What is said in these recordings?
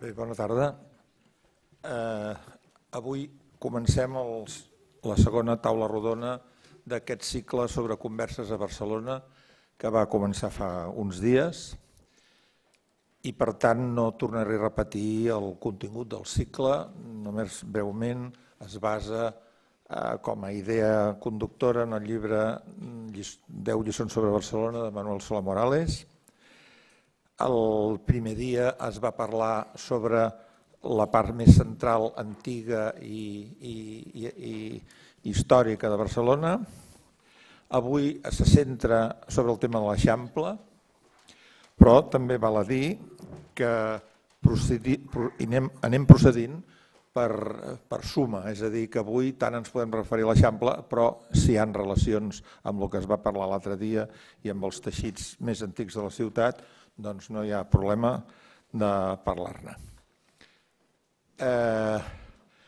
Bé, bona tarda. Avui comencem la segona taula rodona d'aquest cicle sobre converses a Barcelona que va començar fa uns dies i per tant no tornaré a repetir el contingut del cicle, només breument es basa com a idea conductora en el llibre 10 lliçons sobre Barcelona de Manuel Solà Morales. El primer dia es va parlar sobre la part més central, antiga i històrica de Barcelona. Avui se centra sobre el tema de l'Eixample, però també val a dir que anem procedint per suma, és a dir, que avui tant ens podem referir a l'Eixample, però si hi ha relacions amb el que es va parlar l'altre dia i amb els teixits més antics de la ciutat, doncs no hi ha problema de parlar-ne.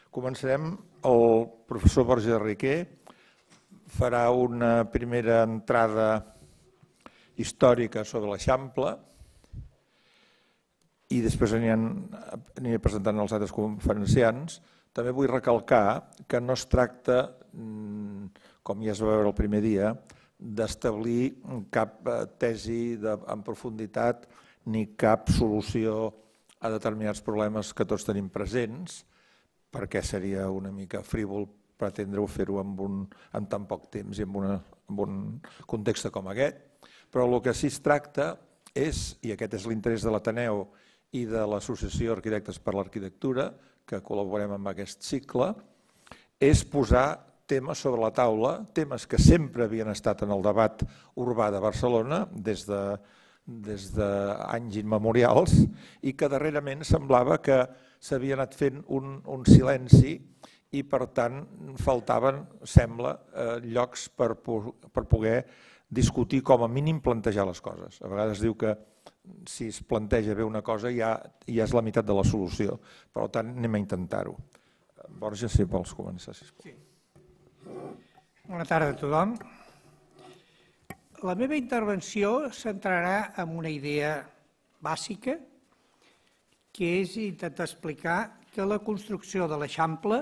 Començarem. El professor Borja Riquer farà una primera entrada històrica sobre l'Eixample i després aniré presentant els altres conferenciants. També vull recalcar que no es tracta, com ja es va veure el primer dia, d'establir cap tesi en profunditat ni cap solució a determinats problemes que tots tenim presents, perquè seria una mica frívol pretendre-ho fer-ho en tan poc temps i en un context com aquest. Però el que sí es tracta és, i aquest és l'interès de l'Ateneu i de l'Associació Arquitectes per l'Arquitectura, que col·laborem amb aquest cicle, és posar temes sobre la taula, temes que sempre havien estat en el debat urbà de Barcelona des d'anys immemorials i que darrerament semblava que s'havia anat fent un silenci i per tant faltaven, sembla, llocs per poder discutir, com a mínim plantejar les coses. A vegades diu que si es planteja bé una cosa ja és la meitat de la solució, per tant anem a intentar-ho. Borja, si vols començar, sisplau. Sí. Bona tarda a tothom. La meva intervenció centrarà en una idea bàsica, que és intentar explicar que la construcció de l'Eixample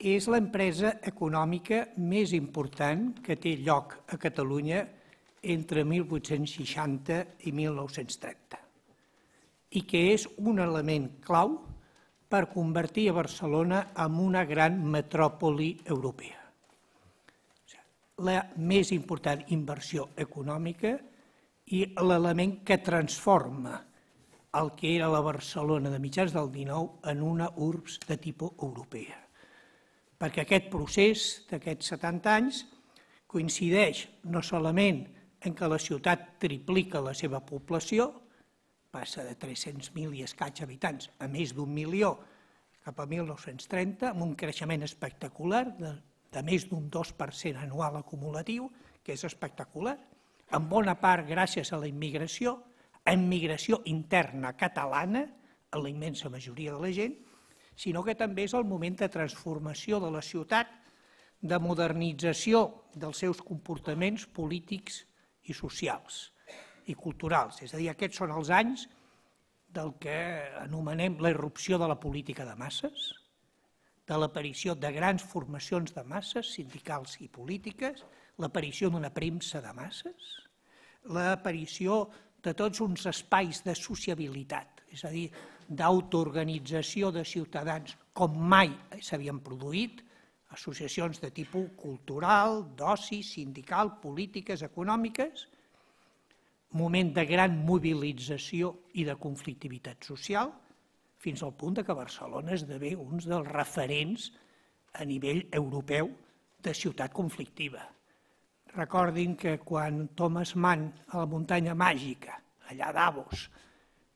és l'empresa econòmica més important que té lloc a Catalunya entre 1860 i 1930 i que és un element clau per convertir a Barcelona en una gran metròpoli europea. La més important inversió econòmica i l'element que transforma el que era la Barcelona de mitjans del XIX en una urbs de tipus europea. Perquè aquest procés d'aquests 70 anys coincideix no solament en què la ciutat triplica la seva població, passa de 300.000 i escaig habitants a més d'1 milió cap a 1930, amb un creixement espectacular de més d'un 2% anual acumulatiu, que és espectacular, en bona part gràcies a la immigració interna catalana, a la immensa majoria de la gent, sinó que també és el moment de transformació de la ciutat, de modernització dels seus comportaments polítics i socials i culturals. És a dir, aquests són els anys del que anomenem la irrupció de la política de masses, de l'aparició de grans formacions de masses, sindicals i polítiques, l'aparició d'una premsa de masses, l'aparició de tots uns espais de sociabilitat, és a dir, d'autoorganització de ciutadans com mai s'havien produït, associacions de tipus cultural, d'oci, sindical, polítiques, econòmiques, moment de gran mobilització i de conflictivitat social, fins al punt que Barcelona esdevé un dels referents a nivell europeu de ciutat conflictiva. Recordin que quan Thomas Mann a la muntanya màgica, allà a Davos,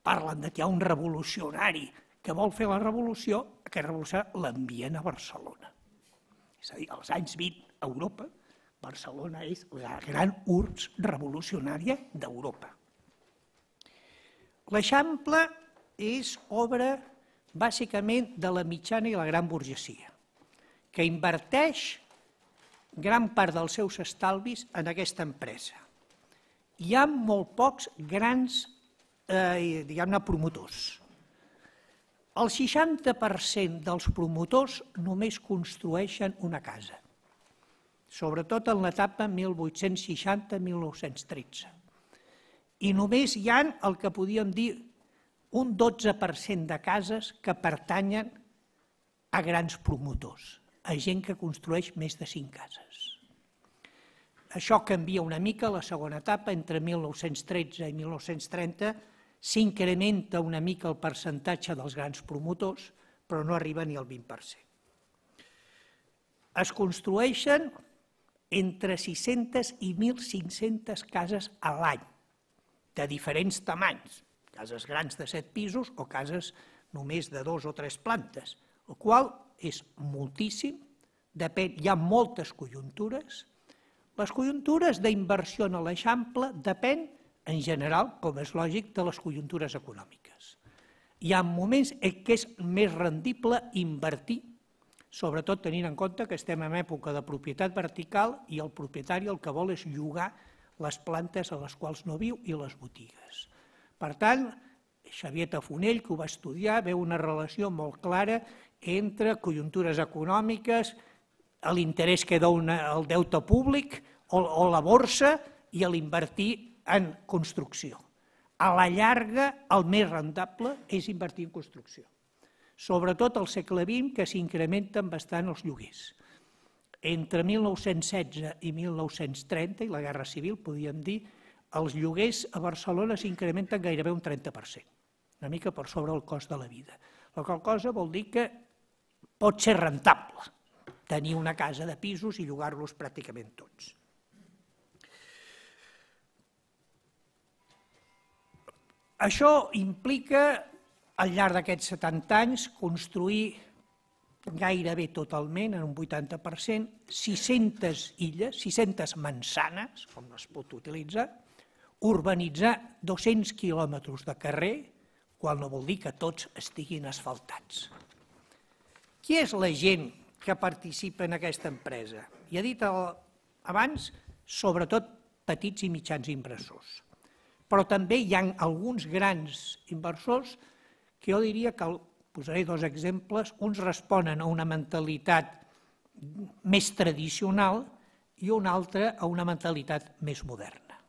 parlen que hi ha un revolucionari que vol fer la revolució, aquest revolucionari l'envien a Barcelona. És a dir, als anys 20 a Europa, Barcelona és la gran urbs revolucionària d'Europa. L'Eixample és obra bàsicament de la mitjana i la gran burgesia, que inverteix gran part dels seus estalvis en aquesta empresa. Hi ha molt pocs grans promotors. El 60% dels promotors només construeixen una casa, sobretot en l'etapa 1860-1913. I només hi ha el que podíem dir un 12% de cases que pertanyen a grans promotors, a gent que construeix més de 5 cases. Això canvia una mica a la segona etapa, entre 1913 i 1930 s'incrementa una mica el percentatge dels grans promotors, però no arriba ni al 20%. Es construeixen entre 600 i 1.500 cases a l'any, de diferents tamanys, cases grans de 7 pisos o cases només de 2 o 3 plantes, el qual és moltíssim, hi ha moltes conjuntures. Les conjuntures d'inversió en l'Eixample depèn, en general, com és lògic, de les conjuntures econòmiques. Hi ha moments en què és més rendible invertir, sobretot tenint en compte que estem en època de propietat vertical i el propietari el que vol és llogar les plantes a les quals no viu i les botigues. Per tant, Xavier Tafonell, que ho va estudiar, veu una relació molt clara entre conjuntures econòmiques, l'interès que dona el deute públic o la borsa i l'invertir en construcció. A la llarga, el més rentable és invertir en construcció. Sobretot al segle XX, que s'incrementen bastant els lloguers. Entre 1916 i 1930, i la Guerra Civil, podríem dir, els lloguers a Barcelona s'incrementen gairebé un 30%, una mica per sobre el cost de la vida. La qual cosa vol dir que pot ser rentable tenir una casa de pisos i llogar-los pràcticament tots. Això implica, al llarg d'aquests 70 anys, construir gairebé totalment, en un 80%, 600 illes, 600 mansanes, com es pot utilitzar, urbanitzar 200 quilòmetres de carrer, qual no vol dir que tots estiguin asfaltats. Qui és la gent que participa en aquesta empresa? Ja he dit abans, sobretot petits i mitjans inversors. Però també hi ha alguns grans inversors que jo diria que, posaré 2 exemples, uns responen a una mentalitat més tradicional i un altre a una mentalitat més moderna.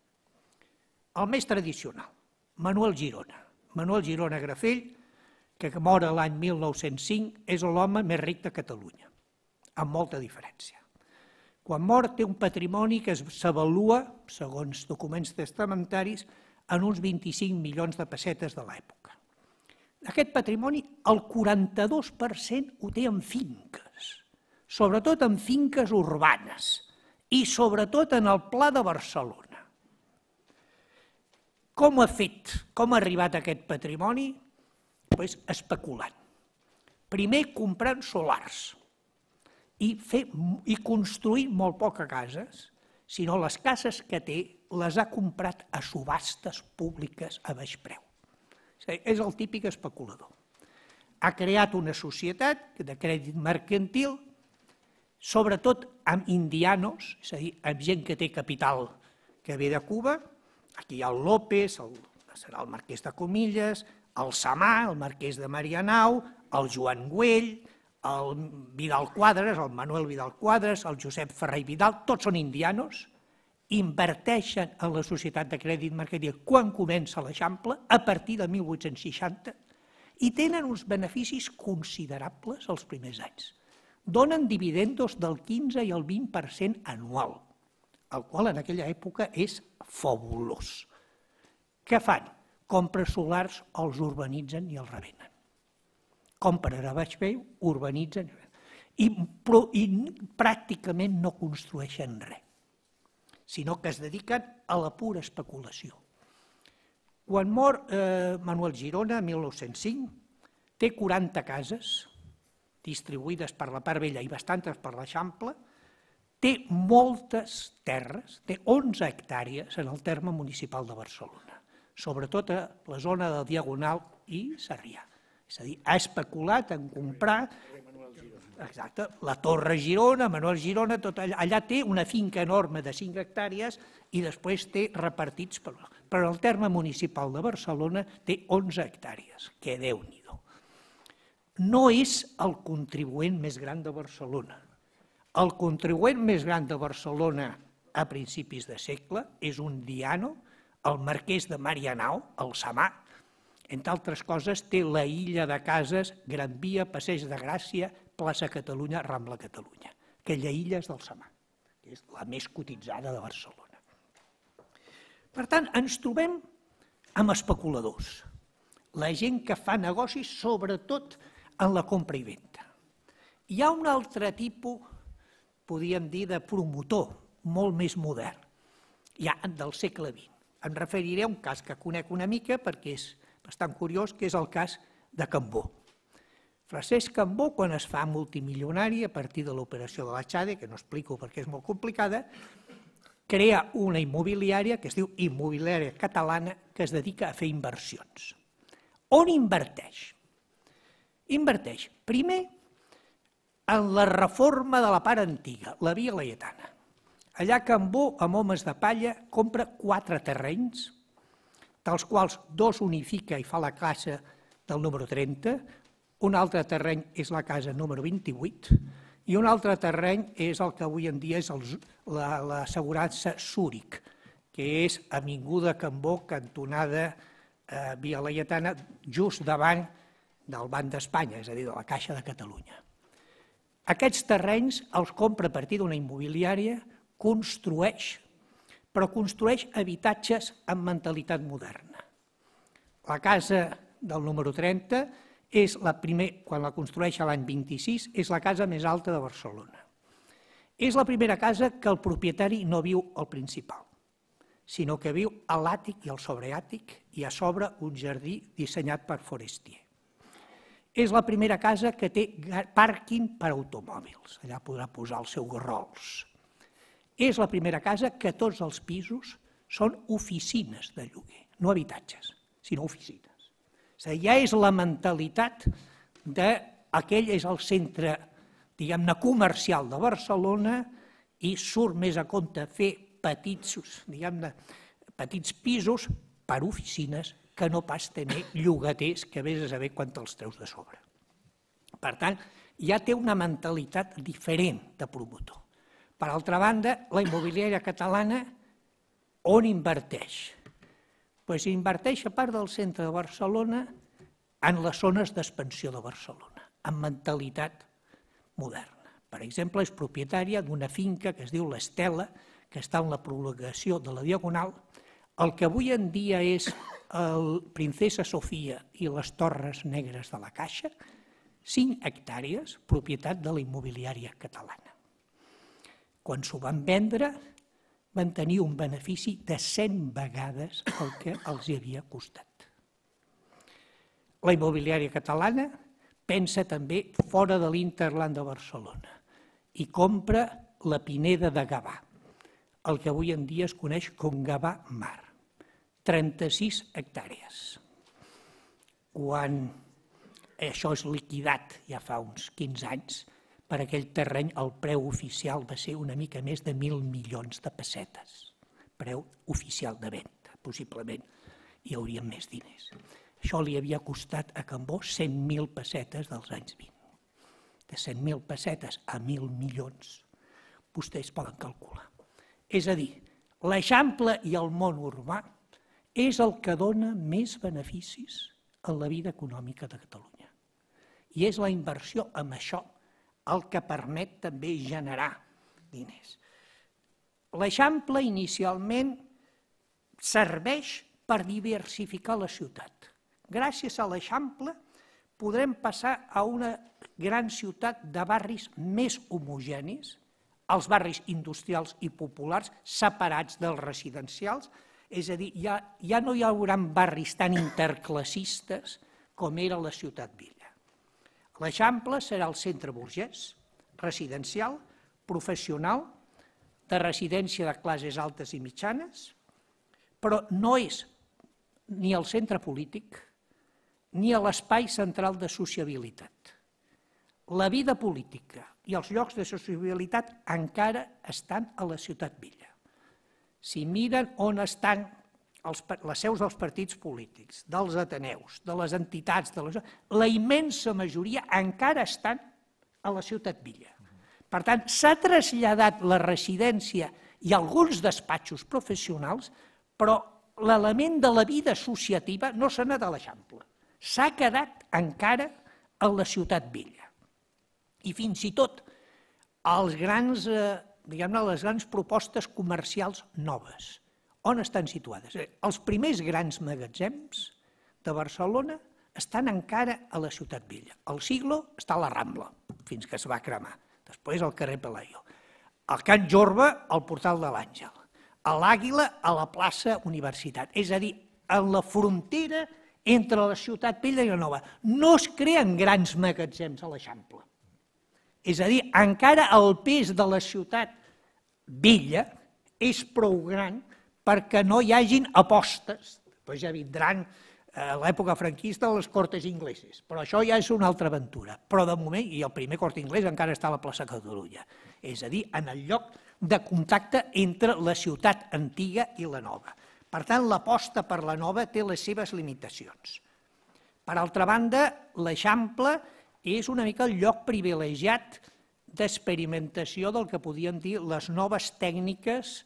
El més tradicional, Manuel Girona. Manuel Girona Grafell, que mor l'any 1905, és l'home més ric de Catalunya, amb molta diferència. Quan mor té un patrimoni que s'avalua, segons documents testamentaris, en uns 25 milions de pessetes de l'època. Aquest patrimoni, el 42% ho té en finques, sobretot en finques urbanes i sobretot en el Pla de Barcelona. Com ha fet, com ha arribat a aquest patrimoni? Especulant. Primer comprant solars i construint molt poques cases, sinó les cases que té les ha comprat a subhastes públiques a baix preu. És el típic especulador. Ha creat una societat de crèdit mercantil, sobretot amb indianos, és a dir, amb gent que té capital que ve de Cuba. Aquí hi ha el López, serà el marquès de Comillas, el Samà, el marquès de Marianao, el Joan Güell, el Vidal Quadras, el Manuel Vidal Quadras, el Josep Ferrer i Vidal, tots són indianos, inverteixen en la societat de crèdit mercantil quan comença l'Eixample, a partir de 1860, i tenen uns beneficis considerables els primers anys. Donen dividendos del 15 i el 20% anual, el qual en aquella època és fabulós. Què fan? Compres solars, els urbanitzen i els revenen. Compren a baix preu, urbanitzen i pràcticament no construeixen res, sinó que es dediquen a la pura especulació. Quan mor Manuel Girona, en 1905, té 40 cases distribuïdes per la part vella i bastantes per l'Eixample, té moltes terres, té 11 hectàrees en el terme municipal de Barcelona, sobretot a la zona del Diagonal i Sarrià. És a dir, ha especulat en comprar la Torre Girona, Manuel Girona, allà té una finca enorme de 5 hectàrees i després té repartits, però el terme municipal de Barcelona té 11 hectàrees, que Déu-n'hi-do. no és el contribuent més gran de Barcelona. El contribuent més gran de Barcelona a principis de segle és un diano, el marquès de Marianao, el Samà. Entre altres coses, té la illa de cases, Gran Via, Passeig de Gràcia, plaça Catalunya, Rambla Catalunya. Aquella illa és del Samà, que és la més cotitzada de Barcelona. Per tant, ens trobem amb especuladors, la gent que fa negocis sobretot en la compra i venda. Hi ha un altre tipus, podríem dir, de promotor, molt més modern, ja del segle XX. Em referiré a un cas que conec una mica perquè és bastant curiós, que és el cas de Cambó. Francesc Cambó, quan es fa multimilionari a partir de l'operació de la Chade, que no explico perquè és molt complicada, crea una immobiliària que es diu Immobiliària Catalana, que es dedica a fer inversions. On inverteix? Inverteix, primer, en la reforma de la part antiga, la Via Laietana. Allà Cambó, amb homes de palla, compra 4 terrenys, dels quals 2 unifica i fa la casa del número 30, un altre terreny és la casa número 28 i un altre terreny és el que avui en dia és l'assegurança Zúrich, que és Avinguda Cambó, cantonada Via Laietana, just davant del Banc d'Espanya, és a dir, de la Caixa de Catalunya. Aquests terrenys els compra a partir d'una immobiliària, construeix, però construeix habitatges amb mentalitat moderna. La casa del número 30 és la primera, quan la construeix l'any 26, és la casa més alta de Barcelona. És la primera casa que el propietari no viu al principal, sinó que viu a l'àtic i al sobreàtic i a sobre un jardí dissenyat per Forestier. És la primera casa que té pàrquing per automòbils, allà podrà posar el seu Rolls. És la primera casa que tots els pisos són oficines de lloguer, no habitatges, sinó oficines. És a dir, ja és la mentalitat d'aquell és el centre, diguem-ne, comercial de Barcelona i surt més a compte fer petits pisos per oficines que no pas tenir llogaters que vés a saber quan te'ls treus de sobre. Per tant, ja té una mentalitat diferent de promotor. Per altra banda, la immobiliària catalana on inverteix? Doncs inverteix, a part del centre de Barcelona, en les zones d'expansió de Barcelona, amb mentalitat moderna. Per exemple, és propietària d'una finca que es diu l'Estela, que està en la prolongació de la Diagonal, el que avui en dia és el Princesa Sofia i les Torres Negres de la Caixa, 5 hectàrees, propietat de la immobiliària catalana. Quan s'ho van vendre, van tenir un benefici de 100 vegades el que els hi havia costat. La immobiliària catalana pensa també fora de l'Interland de Barcelona i compra la Pineda de Gavà, el que avui en dia es coneix com Gavà Mar, 36 hectàrees. Quan això és liquidat ja fa uns 15 anys, per aquell terreny el preu oficial va ser una mica més de 1.000 milions de pessetes. Preu oficial de venda, possiblement hi haurien més diners. Això li havia costat a Cambó 100.000 pessetes dels anys 20. De 100.000 pessetes a 1.000 milions, vostès poden calcular. És a dir, l'Eixample i el món urbà és el que dona més beneficis en la vida econòmica de Catalunya. I és la inversió en això el que permet també generar diners. L'Eixample inicialment serveix per diversificar la ciutat. Gràcies a l'Eixample podrem passar a una gran ciutat de barris més homogenis, els barris industrials i populars separats dels residencials, és a dir, ja no hi haurà barris tan interclassistes com era la Ciutat Vella. L'Eixample serà el centre burgès, residencial, professional, de residència de classes altes i mitjanes, però no és ni el centre polític ni l'espai central de sociabilitat. La vida política i els llocs de sociabilitat encara estan a la Ciutat Vella. Si miren on estan les seus dels partits polítics, dels ateneus, de les entitats, la immensa majoria encara estan a la ciutat vella. Per tant, s'ha traslladat la residència i alguns despatxos professionals, però l'element de la vida associativa no s'ha anat a l'Eixample. S'ha quedat encara a la ciutat vella. I fins i tot les grans propostes comercials noves, on estan situades? Els primers grans magatzems de Barcelona estan encara a la ciutat vella. El Siglo està a la Rambla, fins que es va cremar. Després al carrer Pelayo. Al Can Jorba, al Portal de l'Àngel. A l'Àguila, a la plaça Universitat. És a dir, a la frontera entre la ciutat vella i la nova. No es creen grans magatzems a l'Eixample. És a dir, encara el pes de la ciutat vella és prou gran perquè no hi hagin apostes. Després ja vindran a l'època franquista les Cortes Ingleses, però això ja és una altra aventura. Però de moment, i el primer Cort Inglés encara està a la plaça Catalunya, és a dir, en el lloc de contacte entre la ciutat antiga i la nova. Per tant, l'aposta per la nova té les seves limitacions. Per altra banda, l'Eixample és una mica el lloc privilegiat d'experimentació del que podíem dir les noves tècniques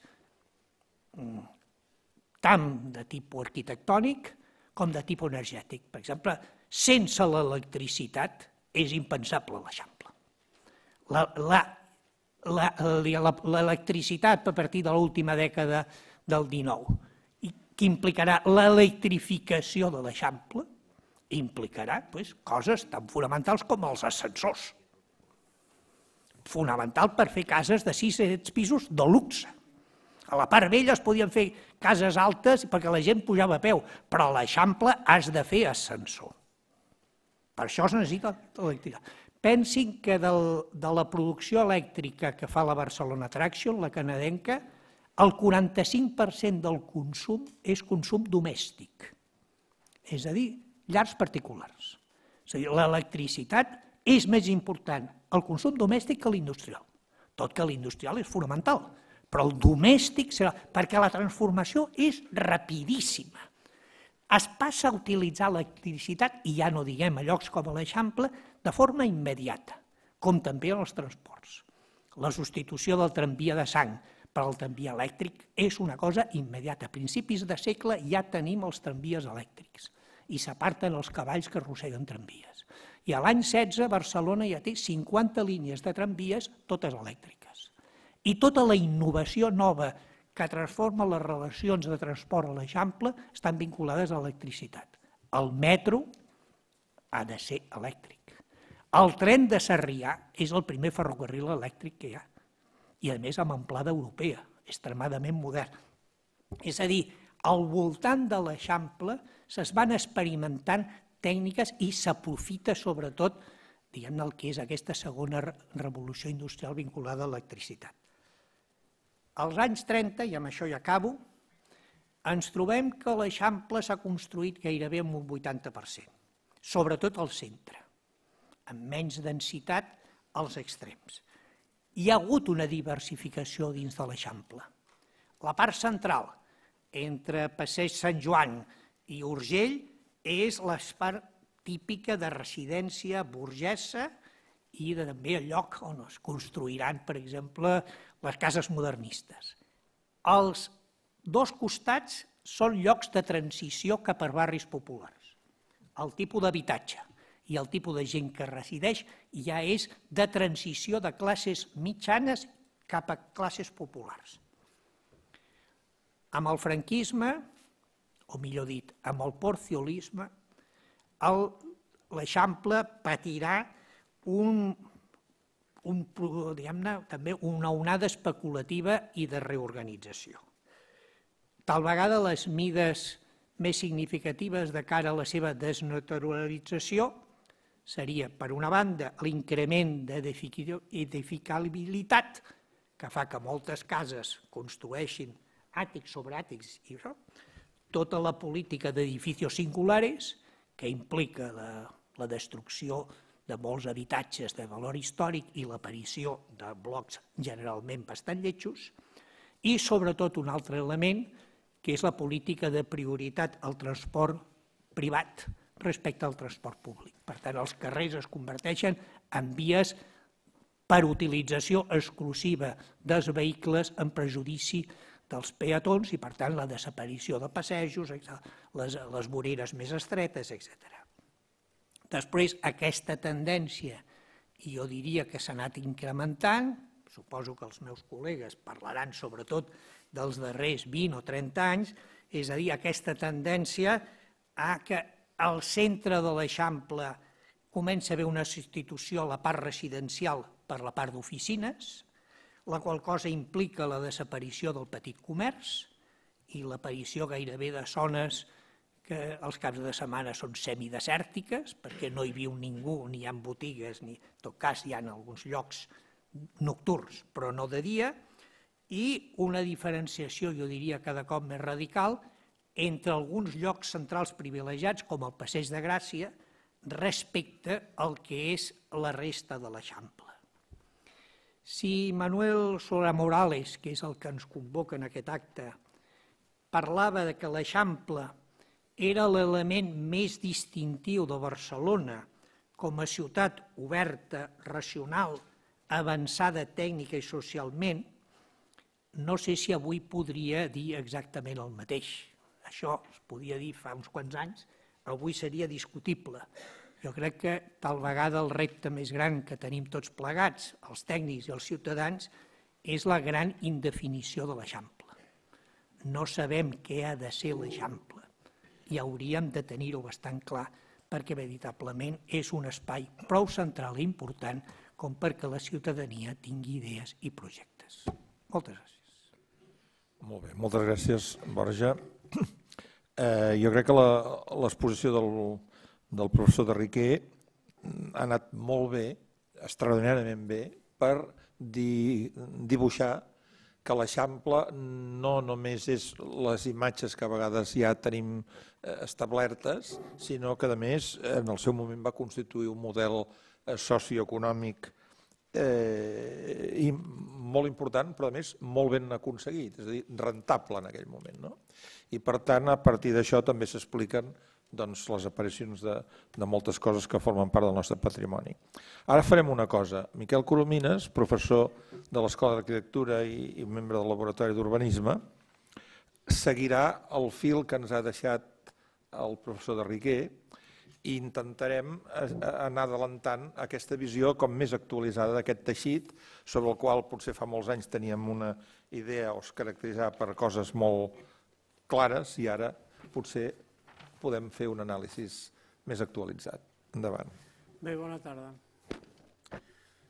tant de tipus arquitectònic com de tipus energètic. Per exemple, sense l'electricitat és impensable l'Eixample. L'electricitat a partir de l'última dècada del XIX, que implicarà l'electrificació de l'Eixample, implicarà coses tan fonamentals com els ascensors. Fonamental per fer cases de 6 pisos de luxe. A la part vella es podien fer cases altes perquè la gent pujava a peu, però a l'Eixample has de fer ascensor. Per això es necessita electricitat. Pensin que de la producció elèctrica que fa la Barcelona Traction, la canadenca, el 45% del consum és consum domèstic, és a dir, llars particulars. És a dir, l'electricitat és més important el consum domèstic que l'industrial, tot que l'industrial és fonamental, però el domèstic serà, perquè la transformació és rapidíssima. Es passa a utilitzar l'electricitat, i ja no diguem a llocs com a l'Eixample, de forma immediata, com també en els transports. La substitució del tramvia de sang per al tramvia elèctric és una cosa immediata. A principis de segle ja tenim els tramvies elèctrics i s'aparten els cavalls que arrosseguen tramvies. I a l'any 16 Barcelona ja té 50 línies de tramvies, totes elèctriques. I tota la innovació nova que transforma les relacions de transport a l'Eixample estan vinculades a l'electricitat. El metro ha de ser elèctric. El tren de Sarrià és el primer ferrocarril elèctric que hi ha. I a més amb amplada europea, extremadament modern. És a dir, al voltant de l'Eixample es van experimentant tècniques i s'aprofita sobretot diguem-ne el que és aquesta segona revolució industrial vinculada a l'electricitat. Als anys 30, i amb això ja acabo, ens trobem que l'Eixample s'ha construït gairebé en un 80%, sobretot al centre, amb menys densitat als extrems. Hi ha hagut una diversificació dins de l'Eixample. La part central, entre Passeig Sant Joan i Urgell, és la part típica de residència burgesa i també el lloc on es construiran, per exemple, les cases modernistes. Els dos costats són llocs de transició cap a barris populars. El tipus d'habitatge i el tipus de gent que resideix ja és de transició de classes mitjanes cap a classes populars. Amb el franquisme, o millor dit, amb el porciolisme, l'Eixample patirà també una onada especulativa i de reorganització. Tal vegada les mides més significatives de cara a la seva desnaturalització seria, per una banda, l'increment d'edificabilitat, que fa que moltes cases construeixin àtics sobre àtics i això, tota la política d'edificios singulares, que implica la destrucció de molts habitatges de valor històric i l'aparició de blocs generalment bastant lletjos, i sobretot un altre element que és la política de prioritat al transport privat respecte al transport públic. Per tant, els carrers es converteixen en vies per utilització exclusiva dels vehicles en prejudici dels peatons i, per tant, la desaparició de passejos, les voreres més estretes, etc. Després, aquesta tendència, i jo diria que s'ha anat incrementant, suposo que els meus col·legues parlaran sobretot dels darrers 20 o 30 anys, és a dir, aquesta tendència a que al centre de l'Eixample comença a haver una substitució a la part residencial per la part d'oficines, la qual cosa implica la desaparició del petit comerç i l'aparició gairebé de zones que els caps de setmana són semidesèrtiques, perquè no hi viu ningú, ni hi ha botigues, ni en tot cas hi ha alguns llocs nocturns, però no de dia, i una diferenciació, jo diria, cada cop més radical entre alguns llocs centrals privilegiats, com el Passeig de Gràcia, respecte al que és la resta de l'Eixample. Si Manuel Solà Morales, que és el que ens convoca en aquest acte, parlava que l'Eixample era l'element més distintiu de Barcelona com a ciutat oberta, racional, avançada tècnica i socialment, no sé si avui podria dir exactament el mateix. Això es podia dir fa uns quants anys, avui seria discutible. Jo crec que tal vegada el repte més gran que tenim tots plegats, els tècnics i els ciutadans, és la gran indefinició de l'Eixample. No sabem què ha de ser l'Eixample i hauríem de tenir-ho bastant clar perquè veritablement és un espai prou central i important com perquè la ciutadania tingui idees i projectes. Moltes gràcies. Molt bé, moltes gràcies, Borja. Jo crec que l'exposició del professor de Riquer ha anat molt bé, extraordinàriament bé, per dibuixar que l'Eixample no només és les imatges que a vegades ja tenim establertes, sinó que, a més, en el seu moment va constituir un model socioeconòmic molt important, però a més molt ben aconseguit, és a dir, rentable en aquell moment, no? I per tant, a partir d'això també s'expliquen les aparicions de moltes coses que formen part del nostre patrimoni. Ara farem una cosa. Miquel Coromines, professor de l'Escola d'Arquitectura i membre del Laboratori d'Urbanisme, seguirà el fil que ens ha deixat el professor de Riquer i intentarem anar adelantant aquesta visió com més actualitzada d'aquest teixit, sobre el qual potser fa molts anys teníem una idea o es caracteritzava per coses molt clares i ara potser podem fer un anàlisi més actualitzat. Endavant. Bé, bona tarda.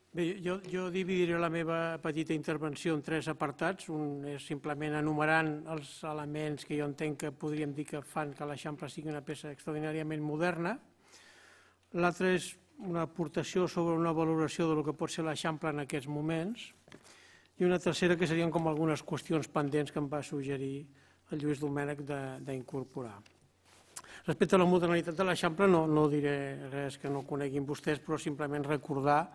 Bé, jo dividiré la meva petita intervenció en 3 apartats. Un és simplement enumerant els elements que jo entenc que podríem dir que fan que l'Eixample sigui una peça extraordinàriament moderna. L'altre és una aportació sobre una valoració del que pot ser l'Eixample en aquests moments. I una tercera que serien com algunes qüestions pendents que em va suggerir el Lluís Domènech d'incorporar. Respecte a la modernitat de l'Eixample no diré res que no coneguin vostès, però simplement recordar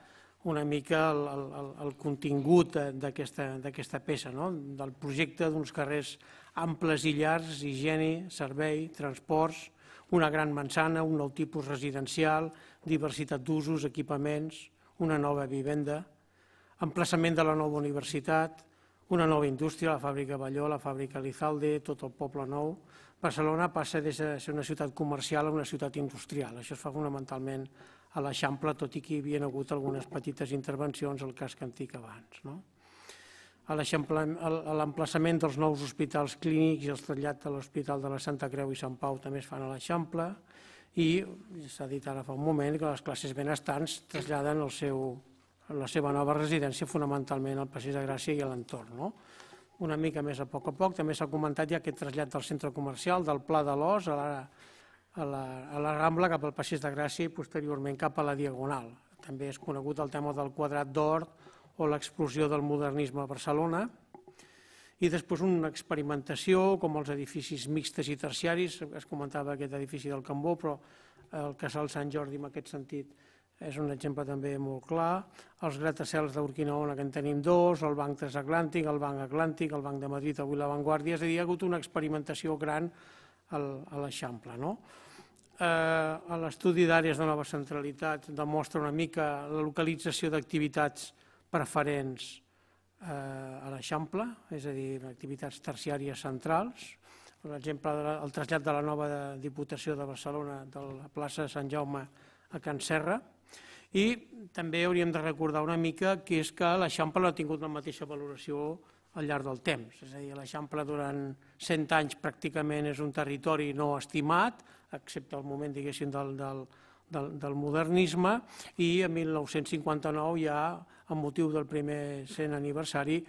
una mica el contingut d'aquesta peça, del projecte d'uns carrers amples i llargs, higiene, servei, transports, una gran manzana, un nou tipus residencial, diversitat d'usos, equipaments, una nova vivenda, emplaçament de la nova universitat, una nova indústria, la fàbrica Balló, la fàbrica Lizalde, tot el poble nou. Barcelona passa de ser una ciutat comercial a una ciutat industrial. Això es fa fonamentalment a l'Eixample, tot i que hi havia hagut algunes petites intervencions al casc antic abans. L'emplaçament dels nous hospitals clínics i el trasllat de l'Hospital de la Santa Creu i Sant Pau també es fan a l'Eixample i s'ha dit ara fa un moment que les classes benestants traslladen la seva nova residència fonamentalment al Passeig de Gràcia i a l'entorn. Una mica més a poc, també s'ha comentat ja aquest trasllat del centre comercial, del Pla de l'Os a la Rambla cap al Passeig de Gràcia i posteriorment cap a la Diagonal. També és conegut el tema del Quadrat d'Or o l'explosió del modernisme a Barcelona. I després una experimentació com els edificis mixtes i terciaris, es comentava aquest edifici del Cambó, però el Casal Sant Jordi en aquest sentit és un exemple també molt clar, els gratacels d'Urquinaona, que en tenim dos, el Banc Transatlàntic, el Banc Atlàntic, el Banc de Madrid, avui la Vanguardia, és a dir, hi ha hagut una experimentació gran a l'Eixample. L'estudi d'àrees de nova centralitat demostra una mica la localització d'activitats preferents a l'Eixample, és a dir, activitats terciàries centrals. Per exemple, el trasllat de la nova Diputació de Barcelona de la plaça Sant Jaume a Can Serra. I també hauríem de recordar una mica que és que l'Eixample no ha tingut la mateixa valoració al llarg del temps. És a dir, l'Eixample durant 100 anys pràcticament és un territori no estimat, excepte el moment, diguéssim, del modernisme, i en 1959 ja, amb motiu del primer 100 aniversari,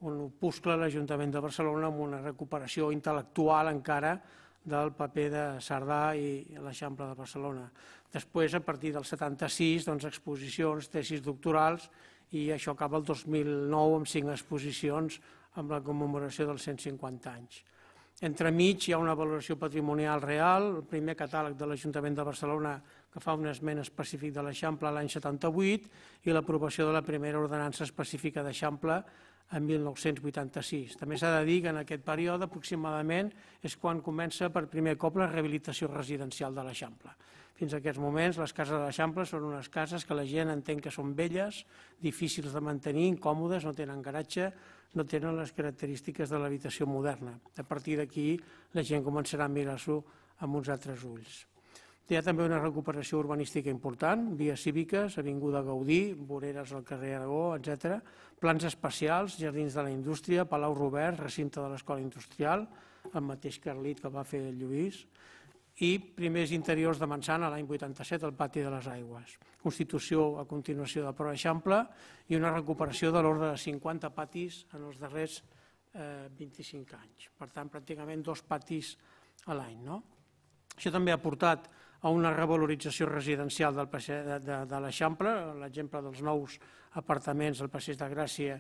un opuscle a l'Ajuntament de Barcelona amb una recuperació intel·lectual encara del paper de Cerdà i l'Eixample de Barcelona. Després, a partir del 76, exposicions, tesis doctorals, i això acaba el 2009 amb 5 exposicions amb la commemoració dels 150 anys. Entremig hi ha una valoració patrimonial real, el primer catàleg de l'Ajuntament de Barcelona que fa un esment específic de l'Eixample l'any 78 i l'aprovació de la primera ordenança específica d'Eixample en 1986. També s'ha de dir que en aquest període aproximadament és quan comença per primer cop la rehabilitació residencial de l'Eixample. Fins a aquests moments les cases de l'Eixample són unes cases que la gent entén que són velles, difícils de mantenir, incòmodes, no tenen garatge, no tenen les característiques de l'habitació moderna. A partir d'aquí la gent començarà a mirar-s'ho amb uns altres ulls. Hi ha també una recuperació urbanística important, vies cíviques, Avinguda Gaudí, voreres al carrer Aragó, etc. Plans especials, jardins de la indústria, Palau Robert, recinte de l'Escola Industrial, el mateix Carlit que va fer el Lluís, i primers interiors de Mansana l'any 87 al Pati de les Aigües. Constitució a continuació del Pro Eixample i una recuperació de l'ordre de 50 patis en els darrers 25 anys. Per tant, pràcticament 2 patis a l'any. Això també ha portat a una revalorització residencial de l'Eixample. L'exemple dels nous apartaments del Passeig de Gràcia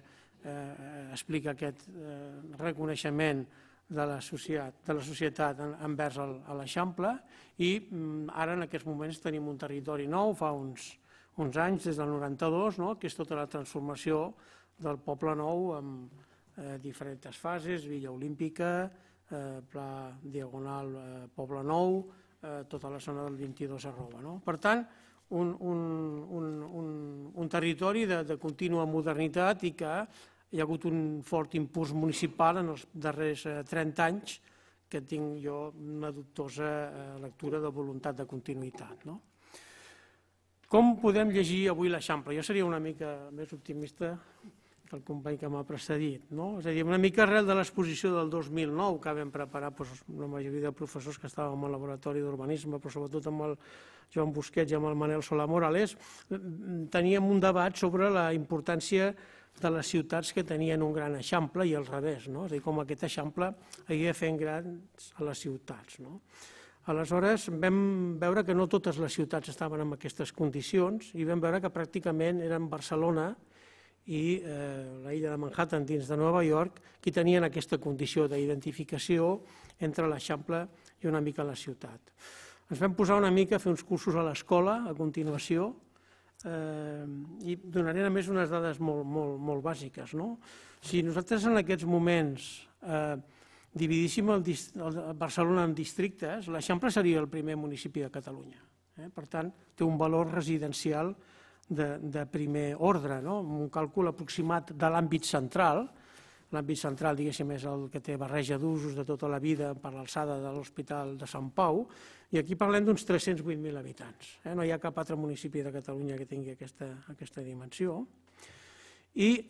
explica aquest reconeixement de la societat envers l'Eixample, i ara en aquests moments tenim un territori nou, fa uns anys, des del 92, que és tota la transformació del Poble Nou amb diferents fases, Villa Olímpica, Pla Diagonal Poble Nou, tota la zona del 22 arroba. Per tant, un territori de contínua modernitat i que hi ha hagut un fort impuls municipal en els darrers 30 anys que tinc jo una dubtosa lectura de voluntat de continuïtat. Com podem llegir avui l'Eixample? Jo seria una mica més optimista que el company que m'ha precedit. És a dir, una mica arrel de l'exposició del 2009 que vam preparar la majoria de professors que estàvem al laboratori d'urbanisme, però sobretot amb el Joan Busquets i amb el Manel Solà Morales, teníem un debat sobre la importància de les ciutats que tenien un gran eixample i al revés, és a dir, com aquest eixample havia fent grans a les ciutats. Aleshores vam veure que no totes les ciutats estaven en aquestes condicions i vam veure que pràcticament eren Barcelona i l'illa de Manhattan dins de Nova York qui tenien aquesta condició d'identificació entre l'eixample i una mica la ciutat. Ens vam posar una mica a fer uns cursos a l'escola a continuació i donaré només unes dades molt bàsiques. Si nosaltres en aquests moments dividíssim Barcelona en districtes, l'Eixample seria el primer municipi de Catalunya. Per tant, té un valor residencial de primer ordre, amb un càlcul aproximat de l'àmbit central. L'àmbit central, diguéssim, és el que té barreja d'usos de tota la vida per l'alçada de l'Hospital de Sant Pau, i aquí parlem d'uns 308.000 habitants. No hi ha cap altre municipi de Catalunya que tingui aquesta dimensió. I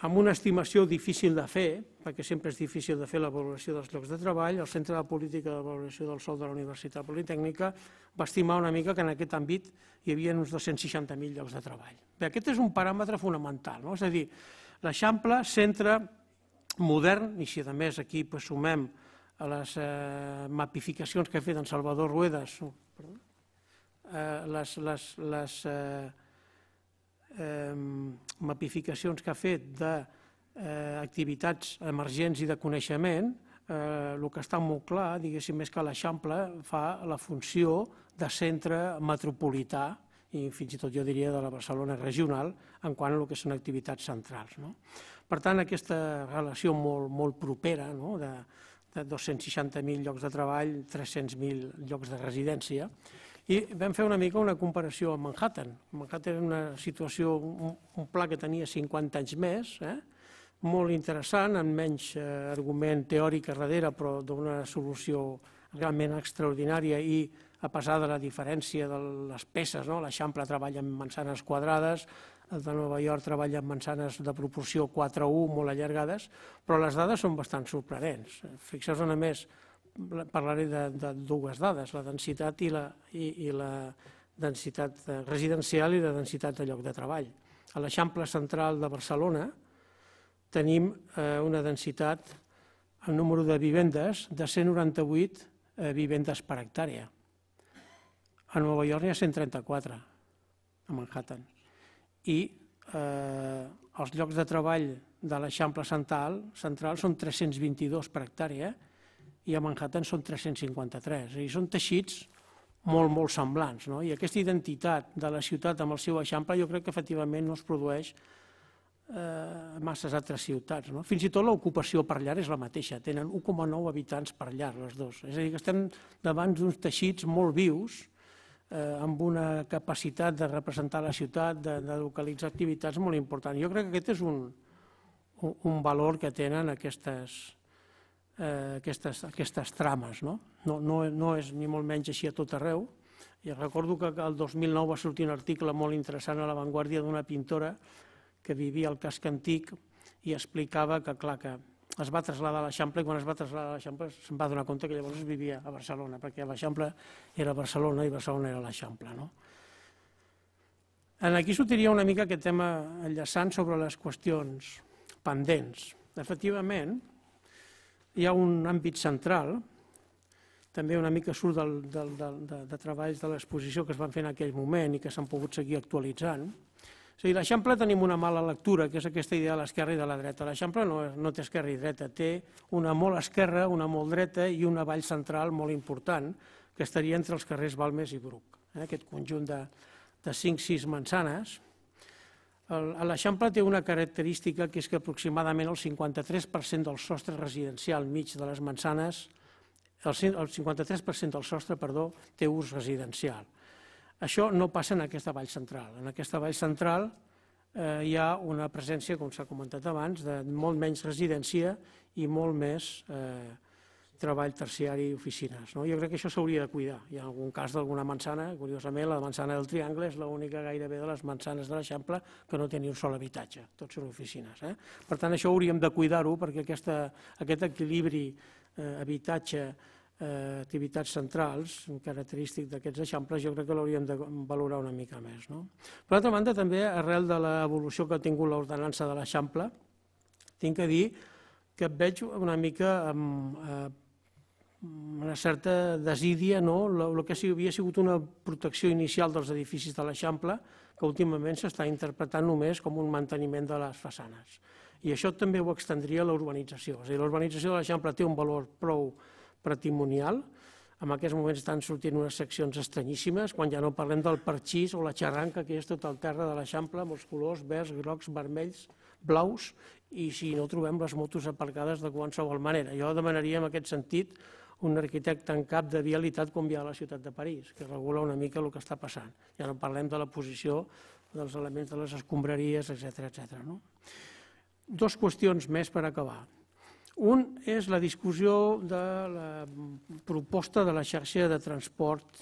amb una estimació difícil de fer, perquè sempre és difícil de fer la valoració dels llocs de treball, el Centre de Política de Valoració del Sòl de la Universitat Politècnica va estimar una mica que en aquest àmbit hi havia uns 260.000 llocs de treball. Bé, aquest és un paràmetre fonamental, és a dir, l'Eixample, centre modern, i si a més aquí sumem a les mapificacions que ha fet en Salvador Ruedas, les mapificacions que ha fet d'activitats emergents i de coneixement, el que està molt clar, diguéssim, és que l'Eixample fa la funció de centre metropolità i fins i tot jo diria de la Barcelona regional en quant a el que són activitats centrals. Per tant, aquesta relació molt propera, de 260.000 llocs de treball, 300.000 llocs de residència, i vam fer una mica una comparació amb Manhattan. Manhattan era una situació, un pla que tenia 50 anys més, molt interessant, amb menys argument teòric a darrere, però d'una solució realment extraordinària i a pesar de la diferència de les peces, l'Eixample treballa amb manzanes quadrades, el de Nova York treballa amb manzanes de proporció 4:1, molt allargades, però les dades són bastant sorprenents. Fixeu-vos només, parlaré de dues dades, la densitat i la densitat residencial i la densitat de lloc de treball. A l'Eixample central de Barcelona tenim una densitat, el número de vivendes, de 198 vivendes per hectàrea. A Nova York n'hi ha 134, a Manhattan. I els llocs de treball de l'Eixample central són 322 per hectàrea i a Manhattan són 353. Són teixits molt semblants. I aquesta identitat de la ciutat amb el seu Eixample jo crec que efectivament no es produeix a masses altres ciutats. Fins i tot l'ocupació per llar és la mateixa, tenen 1,9 habitants per llar les dues. És a dir, que estem davant d'uns teixits molt vius, amb una capacitat de representar la ciutat, de localitzar activitats molt important. Jo crec que aquest és un valor que tenen aquestes trames. No és ni molt menys així a tot arreu. I recordo que el 2009 va sortir un article molt interessant a La Vanguardia d'una pintora que vivia al casc antic i explicava que, clar, que es va traslladar a l'Eixample i quan es va traslladar a l'Eixample se'n va donar compte que llavors es vivia a Barcelona, perquè l'Eixample era Barcelona i Barcelona era l'Eixample. Aquí sortiria una mica aquest tema enllaçant sobre les qüestions pendents. Efectivament, hi ha un àmbit central, també una mica surt de treballs de l'exposició que es van fer en aquell moment i que s'han pogut seguir actualitzant. A l'Eixample tenim una mala lectura, que és aquesta idea de l'esquerra i de la dreta. L'Eixample no té esquerra i dreta, té una molt esquerra, una molt dreta i una vall central molt important, que estaria entre els carrers Balmes i Bruc. Aquest conjunt de 5-6 manzanes. L'Eixample té una característica que és que aproximadament el 53% del sostre residencial mig de les manzanes, el 53% del sostre, té ús residencial. Això no passa en aquesta vall central. En aquesta vall central hi ha una presència, com s'ha comentat abans, de molt menys residència i molt més treball terciari i oficines. Jo crec que això s'hauria de cuidar. Hi ha algun cas d'alguna manzana, curiosament la manzana del Triangle és l'única gairebé de les manzanes de l'Eixample que no té ni un sol habitatge, tots són oficines. Per tant, això hauríem de cuidar-ho perquè aquest equilibri habitatge activitats centrals, característic d'aquests eixamples, jo crec que l'hauríem de valorar una mica més. Per altra banda, també, arrel de l'evolució que ha tingut l'ordenança de l'Eixample, tinc que dir que veig una mica amb una certa desídia el que havia sigut una protecció inicial dels edificis de l'Eixample, que últimament s'està interpretant només com un manteniment de les façanes. I això també ho extendria a la urbanització. És a dir, la urbanització de l'Eixample té un valor prou patrimonial. En aquests moments estan sortint unes seccions estranyíssimes, quan ja no parlem del parxís o la xarranca, que és tot el terra de l'Eixample, amb els colors verds, grocs, vermells, blaus, i si no trobem les motos aparcades de qualsevol manera. Jo demanaria en aquest sentit un arquitecte en cap de vialitat com hi ha a la ciutat de París, que regula una mica el que està passant. Ja no parlem de la posició dels elements de les escombraries, etc. Dues qüestions més per acabar. Un és la discussió de la proposta de la xarxa de transport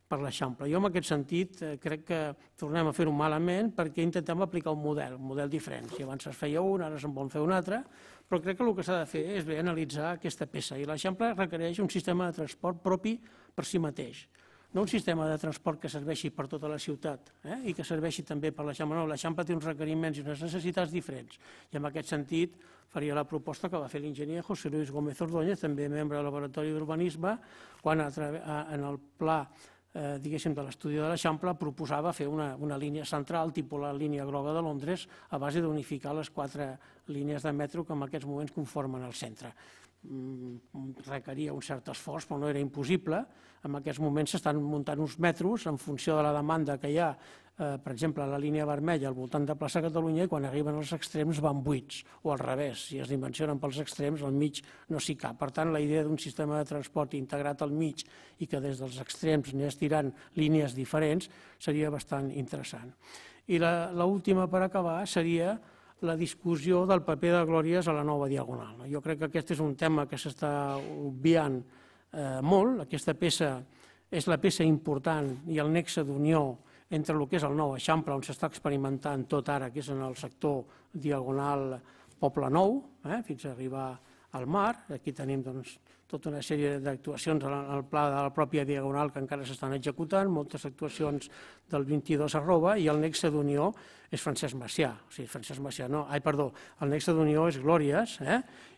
per l'Eixample. Jo en aquest sentit crec que tornem a fer-ho malament perquè intentem aplicar un model diferent. Si abans es feia un, ara se'n vol fer un altre, però crec que el que s'ha de fer és bé analitzar aquesta peça. I l'Eixample requereix un sistema de transport propi per si mateix. No un sistema de transport que serveixi per tota la ciutat i que serveixi també per l'Eixample. No, l'Eixample té uns requeriments i unes necessitats diferents. I en aquest sentit faria la proposta que va fer l'enginyer José Luis Gómez Ordóñez, també membre del Laboratori d'Urbanisme, quan en el pla diguéssim, de l'estudi de l'Eixample proposava fer una línia central, tipus la línia groga de Londres, a base d'unificar les 4 línies de metro que en aquests moments conformen el centre. requeria un cert esforç, però no era impossible. En aquests moments s'estan muntant uns metros en funció de la demanda que hi ha, per exemple, a la línia vermella al voltant de plaça Catalunya, i quan arriben als extrems van buits, o al revés, si es dimensionen pels extrems, al mig no s'hi cap. Per tant, la idea d'un sistema de transport integrat al mig i que des dels extrems anés tirant línies diferents seria bastant interessant. I l'última per acabar seria la discussió del paper de Glòries a la nova Diagonal. Jo crec que aquest és un tema que s'està obviant molt. Aquesta peça és la peça important i el nexe d'unió entre el que és el nou Eixample, on s'està experimentant tot ara, que és en el sector Diagonal Poble Nou, fins a arribar al mar. Aquí tenim tota una sèrie d'actuacions al pla de la pròpia Diagonal que encara s'estan executant, moltes actuacions del 22@ i el nexe d'unió és Francesc Macià. O sigui, Francesc Macià no, el nexe d'unió és Glòries,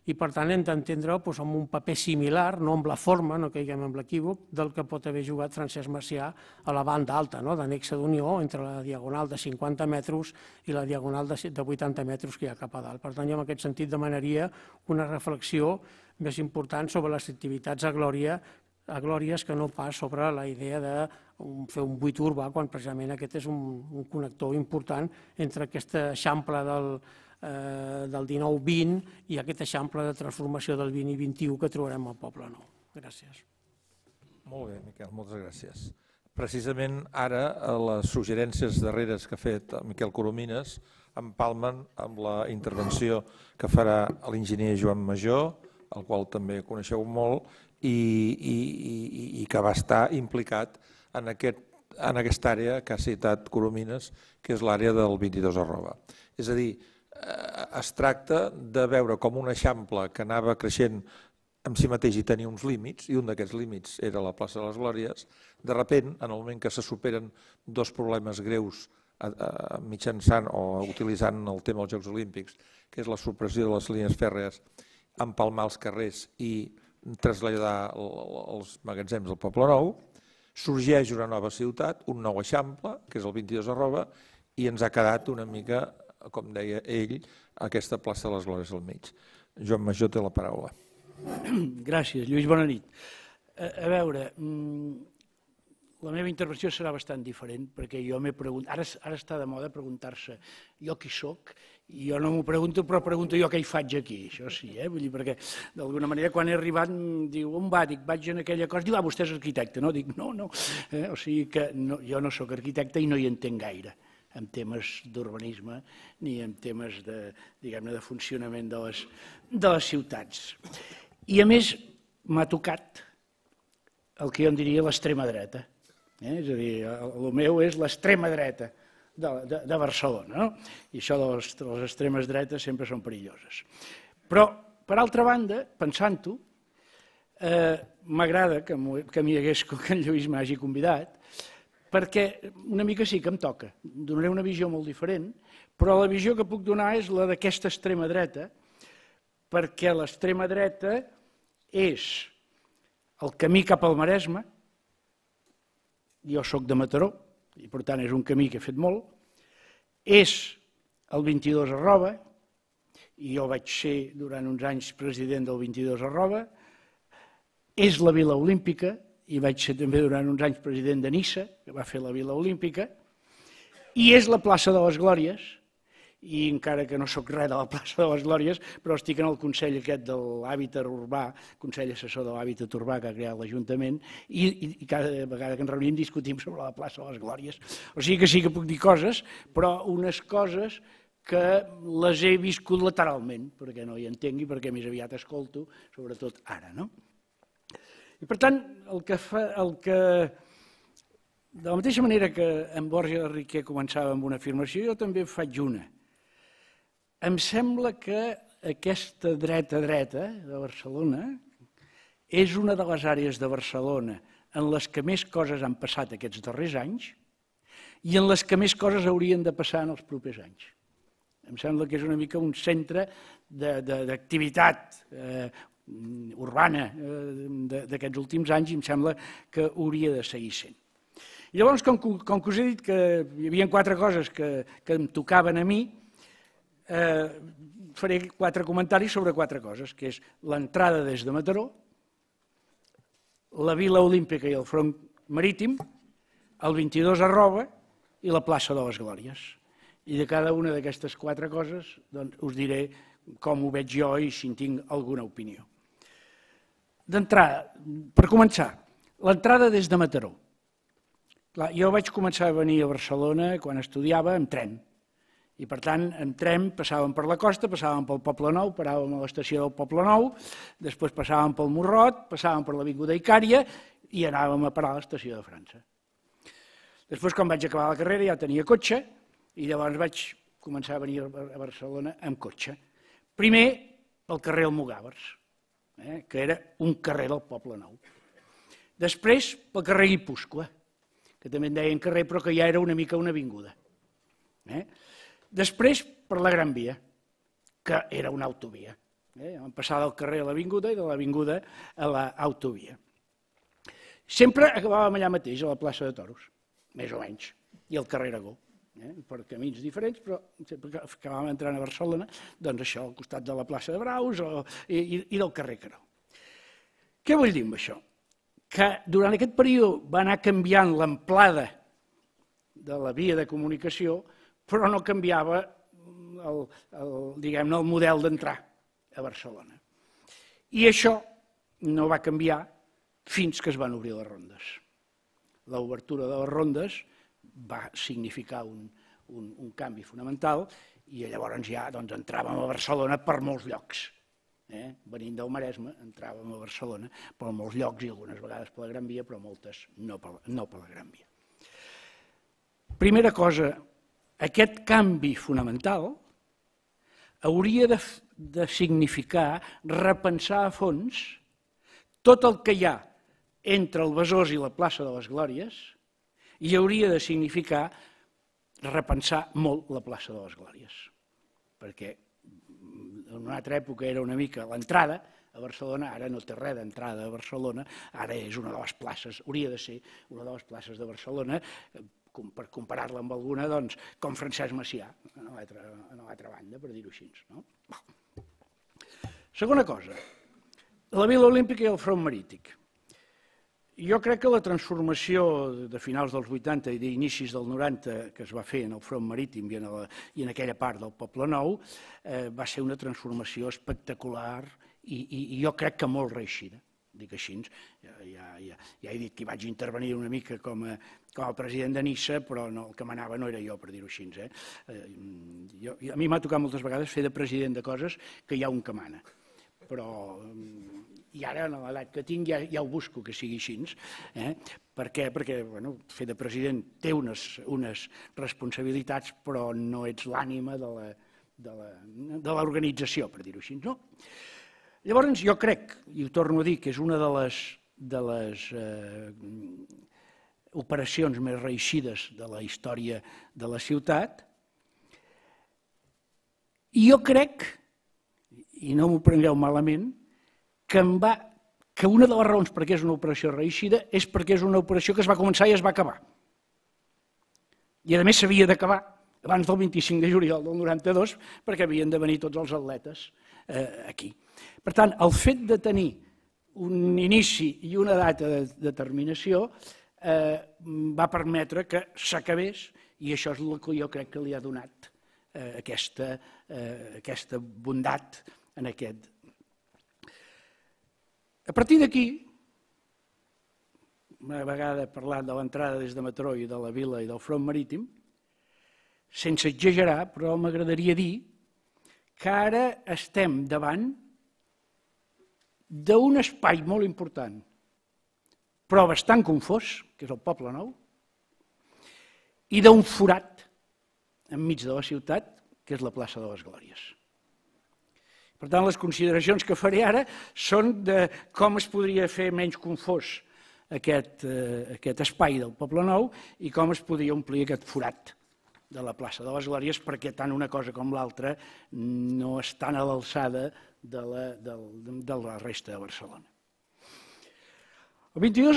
i per tant hem d'entendre amb un paper similar, no amb la forma, no caiguem en l'equívoc, del que pot haver jugat Francesc Macià a la banda alta, de nexe d'unió entre la Diagonal de 50 metres i la Diagonal de 80 metres que hi ha cap a dalt. Per tant, jo en aquest sentit demanaria una reflexió més important sobre les activitats a Glòries que no pas sobre la idea de fer un buit urbà, quan precisament aquest és un connector important entre aquesta eixample del 19-20 i aquest eixample de transformació del 20 i 21 que trobarem al Poble Nou. Gràcies. Molt bé, Miquel, moltes gràcies. Precisament ara les suggerències darreres que ha fet Miquel Coromines empalmen amb la intervenció que farà l'enginyer Joan Major, el qual també coneixeu molt, i que va estar implicat en aquesta àrea que ha citat Coromines, que és l'àrea del 22@. És a dir, es tracta de veure com un eixample que anava creixent en si mateix i tenia uns límits, i un d'aquests límits era la plaça de les Glòries. De sobte, en el moment que se superen dos problemes greus mitjançant o utilitzant el tema dels Jocs Olímpics, que és la supressió de les línies fèrries, empalmar els carrers i traslladar els magatzems al Poble Nou, sorgeix una nova ciutat, un nou eixample, que és el 22@, i ens ha quedat una mica, com deia ell, aquesta plaça de les Glòries al mig. Joan Major té la paraula. Gràcies, Lluís, bona nit. A veure, la meva intervenció serà bastant diferent, perquè jo m'he preguntat, ara està de moda preguntar-se jo qui soc, i jo no m'ho pregunto, però pregunto jo què hi faig aquí, això sí, vull dir, perquè d'alguna manera quan he arribat em diu, on va? Dic, vaig en aquella cosa, diu, vostè és arquitecte, no? Dic, no, o sigui que jo no sóc arquitecte i no hi entenc gaire en temes d'urbanisme ni en temes de, diguem-ne, de funcionament de les ciutats. I a més m'ha tocat el que jo en diria l'extrema dreta. És a dir, el meu és l'extrema dreta de Barcelona, i això de les extremes dretes sempre són perilloses. Però, per altra banda, pensant-ho, m'agrada que en Lluís m'hagi convidat, perquè una mica sí que em toca. Donaré una visió molt diferent, però la visió que puc donar és la d'aquesta extrema dreta, perquè l'extrema dreta és el camí cap al Maresme. Jo soc de Mataró, i per tant és un camí que he fet molt. És el 22@, i jo vaig ser durant uns anys president del 22@. És la Vila Olímpica, i vaig ser també durant uns anys president de Niça, que va fer la Vila Olímpica. I és la plaça de les Glòries, i encara que no sóc res de la plaça de les Glòries, però estic en el Consell aquest de l'Hàbitat Urbà, Consell Assessor de l'Hàbitat Urbà que ha creat l'Ajuntament, i cada vegada que ens reunim discutim sobre la plaça de les Glòries. O sigui que sí que puc dir coses, però unes coses que les he viscut lateralment, perquè no hi entenc i perquè més aviat escolto, sobretot ara. I per tant, de la mateixa manera que en Borja Riquer començava amb una afirmació, jo també faig una. Em sembla que aquesta dreta de Barcelona és una de les àrees de Barcelona en les que més coses han passat aquests darrers anys i en les que més coses haurien de passar en els propers anys. Em sembla que és una mica un centre d'activitat urbana d'aquests últims anys i em sembla que hauria de seguir sent. I llavors, com que us he dit que hi havia 4 coses que em tocaven a mi, faré 4 comentaris sobre 4 coses, que és l'entrada des de Mataró, la Vila Olímpica i el front marítim, el 22 i la plaça de les Glòries. I de cada una d'aquestes 4 coses us diré com ho veig jo i si en tinc alguna opinió. D'entrada, per començar, l'entrada des de Mataró. Jo vaig començar a venir a Barcelona quan estudiava en tren. I, per tant, en tren passàvem per la costa, passàvem pel Poble Nou, paràvem a l'estació del Poble Nou, després passàvem pel Morrot, passàvem per l'Avinguda Icària i anàvem a parar a l'estació de França. Després, quan vaig acabar la carrera, ja tenia cotxe i llavors vaig començar a venir a Barcelona amb cotxe. Primer, pel carrer Almogàvers, que era un carrer del Poble Nou. Després, pel carrer Guipúscoa, que també en deien carrer, però que ja era una mica una avinguda. Després, per la Gran Via, que era una autovia. Vam passar del carrer a l'avinguda i de l'avinguda a l'autovia. Sempre acabàvem allà mateix, a la plaça de Toros, més o menys, i al carrer Aragó, per camins diferents, però sempre acabàvem entrant a Barcelona, doncs això, al costat de la plaça de Braus i del carrer Caró. Què vull dir amb això? Que durant aquest període va anar canviant l'amplada de la via de comunicació, però no canviava el model d'entrar a Barcelona. I això no va canviar fins que es van obrir les rondes. L'obertura de les rondes va significar un canvi fonamental i llavors ja entràvem a Barcelona per molts llocs. Venint del Maresme entràvem a Barcelona per molts llocs i algunes vegades per la Gran Via, però moltes no per la Gran Via. Primera cosa, aquest canvi fonamental hauria de significar repensar a fons tot el que hi ha entre el Besòs i la plaça de les Glòries i hauria de significar repensar molt la plaça de les Glòries. Perquè en una altra època era una mica l'entrada a Barcelona, ara no té res d'entrada a Barcelona, ara és una de les places, hauria de ser una de les places de Barcelona, per comparar-la amb alguna, doncs, com Francesc Macià, a l'altra banda, per dir-ho així. Segona cosa, la Vila Olímpica i el front marítim. Jo crec que la transformació de finals dels 80 i d'inicis del 90 que es va fer en el front marítim i en aquella part del Poble Nou va ser una transformació espectacular i jo crec que molt reeixida. Dic així, ja he dit que hi vaig intervenir una mica com a president de Niça, però el que manava no era jo, per dir-ho així. A mi m'ha tocat moltes vegades fer de president de coses que hi ha un que mana, però i ara, en l'edat que tinc, ja ho busco que sigui així. Per què? Perquè fer de president té unes responsabilitats, però no ets l'ànima de l'organització, per dir-ho així. Llavors, jo crec, i ho torno a dir, que és una de les operacions més reeixides de la història de la ciutat, i jo crec, i no m'ho prengueu malament, que una de les raons perquè és una operació reeixida és perquè és una operació que es va començar i es va acabar. I a més s'havia d'acabar abans del 25 de juliol del 92 perquè havien de venir tots els atletes aquí. Per tant, el fet de tenir un inici i una data de terminació va permetre que s'acabés i això és el que jo crec que li ha donat aquesta bondat en aquest. A partir d'aquí, una vegada parlat de l'entrada des de Mataró i de la vila i del front marítim, sense exagerar, però m'agradaria dir que ara estem davant d'un espai molt important, però bastant confós, que és el Poble Nou, i d'un forat enmig de la ciutat, que és la plaça de les Glòries. Per tant, les consideracions que faré ara són de com es podria fer menys confós aquest espai del Poble Nou i com es podria omplir aquest forat de la plaça de les Glòries perquè tant una cosa com l'altra no estan a l'alçada de la resta de Barcelona. El 22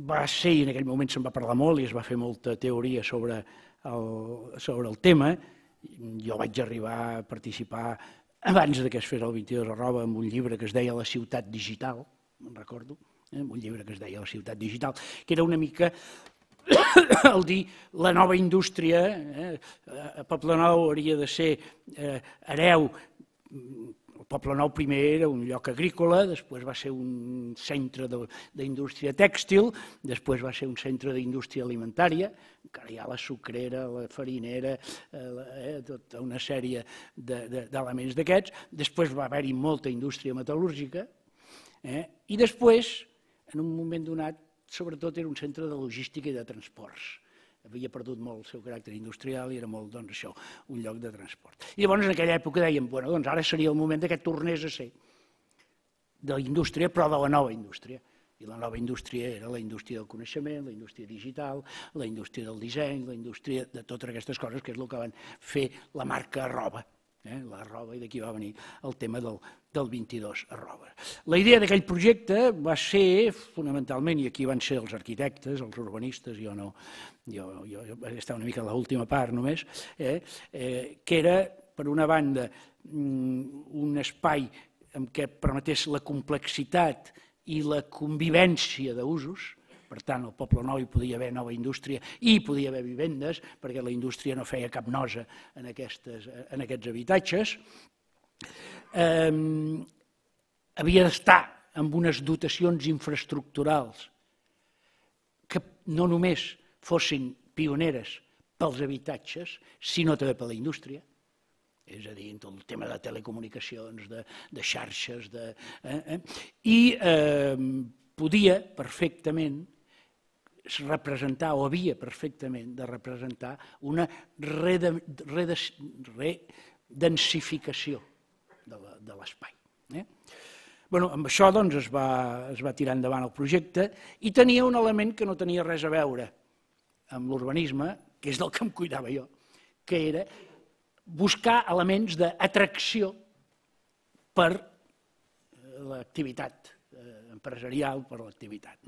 va ser, i en aquell moment se'n va parlar molt i es va fer molta teoria sobre el tema, Jo vaig arribar a participar abans que es fes el 22@ amb un llibre que es deia La ciutat digital, me'n recordo, un llibre que es deia La ciutat digital, que era una mica el dir la nova indústria, a Poblenou hauria de ser hereu. El Poblenou primer era un lloc agrícola, després va ser un centre d'indústria tèxtil, després va ser un centre d'indústria alimentària, encara hi ha la sucrera, la farinera, tota una sèrie d'elements d'aquests, després va haver-hi molta indústria metal·lúrgica, i després, en un moment donat, sobretot era un centre de logística i de transports. Havia perdut molt el seu caràcter industrial i era molt, doncs, això, un lloc de transport. I llavors, en aquella època, dèiem, bueno, doncs ara seria el moment que tornés a ser de la indústria, però de la nova indústria. I la nova indústria era la indústria del coneixement, la indústria digital, la indústria del disseny, la indústria de totes aquestes coses, que és el que van fer la marca Arroba. La Arroba, i d'aquí va venir el tema del 22 Arroba. La idea d'aquell projecte va ser, fonamentalment, i aquí van ser els arquitectes, els urbanistes, jo no, jo estava una mica a l'última part només, que era, per una banda, un espai en què permetés la complexitat i la convivència d'usos. Per tant, al Poblenou hi podia haver nova indústria i hi podia haver vivendes, perquè la indústria no feia cap nosa en aquests habitatges. Havia d'estar amb unes dotacions infraestructurals que no només fossin pioneres pels habitatges, sinó també per la indústria. És a dir, tot el tema de telecomunicacions, de xarxes, i podia perfectament representar, o havia perfectament de representar, una redensificació de l'espai. Amb això es va tirar endavant el projecte i tenia un element que no tenia res a veure amb l'urbanisme, que és del que em cuidava jo, que era buscar elements d'atracció per l'activitat empresarial, per l'activitat.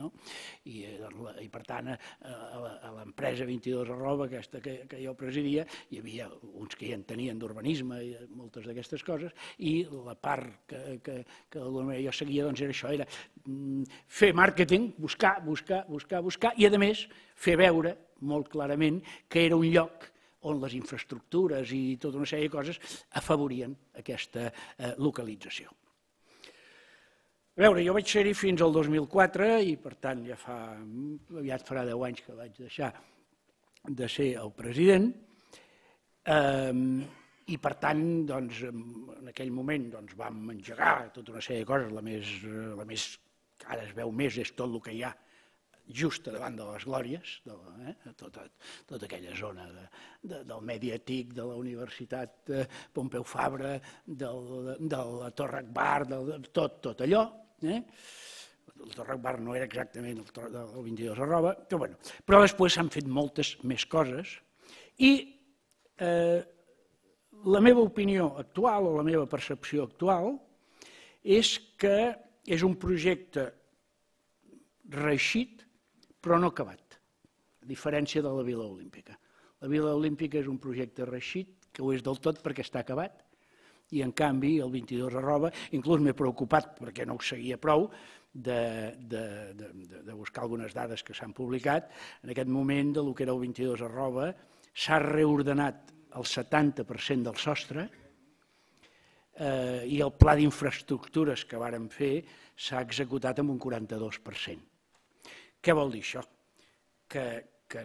I per tant, a l'empresa 22 Arroba, aquesta que jo presidia, hi havia uns que ja en tenien d'urbanisme i moltes d'aquestes coses, i la part que jo seguia era això, era fer màrqueting, buscar, i a més fer veure molt clarament que era un lloc on les infraestructures i tota una sèrie de coses afavorien aquesta localització. A veure, jo vaig ser-hi fins al 2004 i, per tant, ja aviat farà 10 anys que vaig deixar de ser el president i, per tant, en aquell moment vam engegar tota una sèrie de coses. La més que ara es veu més és tot el que hi ha just davant de les Glòries, tota aquella zona del Mediatic, de la Universitat Pompeu Fabra, de la Torre Akbar, tot allò. El Torre Akbar no era exactament el 22 Arroba, però després s'han fet moltes més coses i la meva opinió actual o la meva percepció actual és que és un projecte reeixit però no acabat, a diferència de la Vila Olímpica. La Vila Olímpica és un projecte reeixit, que ho és del tot perquè està acabat, i en canvi el 22 Arroba, inclús m'he preocupat perquè no ho seguia prou, de buscar algunes dades que s'han publicat. En aquest moment, del que era el 22 Arroba, s'ha reordenat el 70% del sostre i el pla d'infraestructures que vàrem fer s'ha executat amb un 42%. Què vol dir això? Que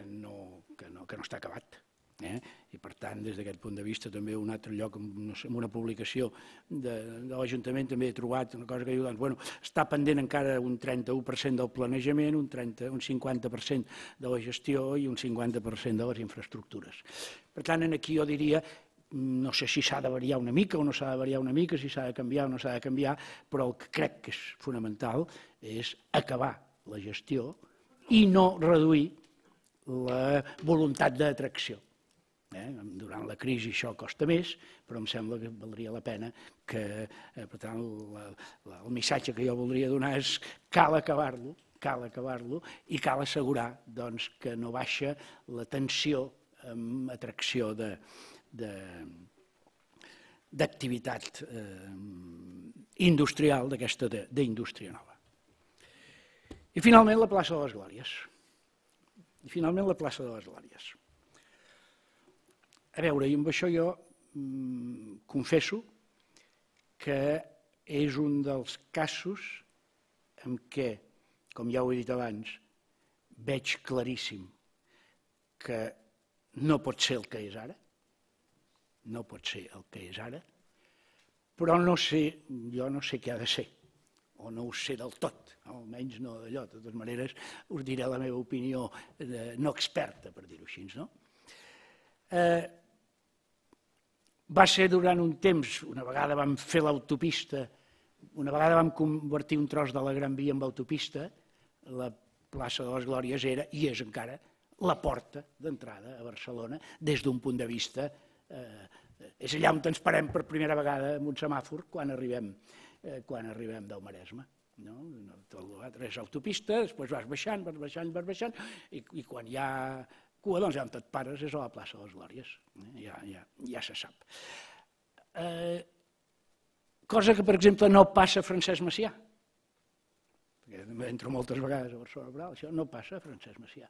no està acabat. I, per tant, des d'aquest punt de vista, també un altre lloc, en una publicació de l'Ajuntament, també he trobat una cosa que diu, està pendent encara un 31% del planejament, un 50% de la gestió i un 50% de les infraestructures. Per tant, aquí jo diria, no sé si s'ha de variar una mica o no s'ha de variar una mica, si s'ha de canviar o no s'ha de canviar, però el que crec que és fonamental és acabar la gestió i no reduir la voluntat d'atracció. Durant la crisi això costa més, però em sembla que valdria la pena que, per tant, el missatge que jo voldria donar és cal acabar-lo i cal assegurar que no baixa la tensió amb atracció d'activitat industrial, d'aquesta d'indústria nova. I finalment la plaça de les Glòries. A veure, i amb això jo confesso que és un dels casos en què, com ja ho he dit abans, veig claríssim que no pot ser el que és ara, però jo no sé què ha de ser, o no ho sé del tot, almenys no d'allò. De totes maneres, us diré la meva opinió no experta, per dir-ho així. Va ser durant un temps, una vegada vam fer l'autopista, una vegada vam convertir un tros de la Gran Via en autopista, la plaça de les Glòries era, i és encara, la porta d'entrada a Barcelona des d'un punt de vista. És allà on ens parem per primera vegada en un semàfor quan arribem del Maresme. És autopista, després vas baixant, i quan hi ha cua, doncs ja on et pares és a la plaça de les Glòries. Ja se sap. Cosa que, per exemple, no passa a Francesc Macià. Entro moltes vegades a Barcelona, però això no passa a Francesc Macià.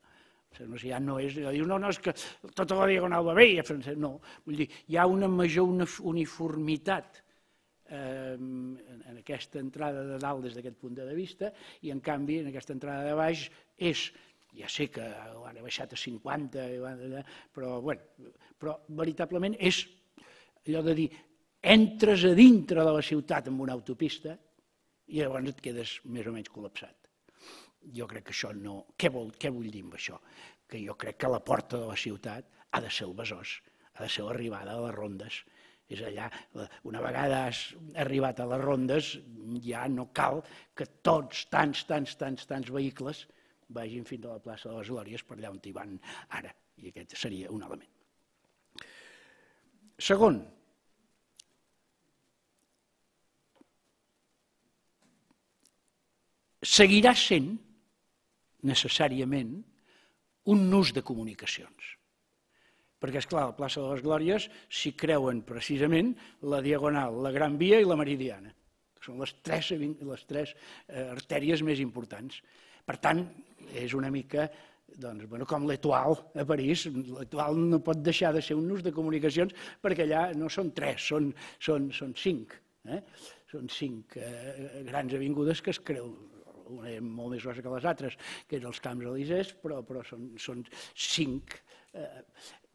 Francesc Macià no és... No, és que tota la diagonal va bé, no. Vull dir, hi ha una major uniformitat en aquesta entrada de dalt des d'aquest punt de vista, i en canvi en aquesta entrada de baix és, ja sé que ho han baixat a 50, però veritablement és allò de dir, entres a dintre de la ciutat amb una autopista i llavors et quedes més o menys col·lapsat. Jo crec que això no... Què vull dir amb això? Que jo crec que la porta de la ciutat ha de ser el Besòs, ha de ser l'arribada a les rondes. És allà, una vegada has arribat a les rondes, ja no cal que tots, tants vehicles vagin fins a la plaça de les Glòries per allà on hi van ara. I aquest seria un element. Segon, seguirà sent necessàriament un nus de comunicacions. Perquè, esclar, a la plaça de les Glòries s'hi creuen precisament la Diagonal, la Gran Via i la Meridiana, que són les tres artèries més importants. Per tant, és una mica com l'Étoile a París. L'Étoile no pot deixar de ser un nus de comunicacions perquè allà no són tres, són cinc. Són cinc grans avingudes que es creuen. Una és molt més grossa que les altres, que és els Camps Elísees, però són cinc.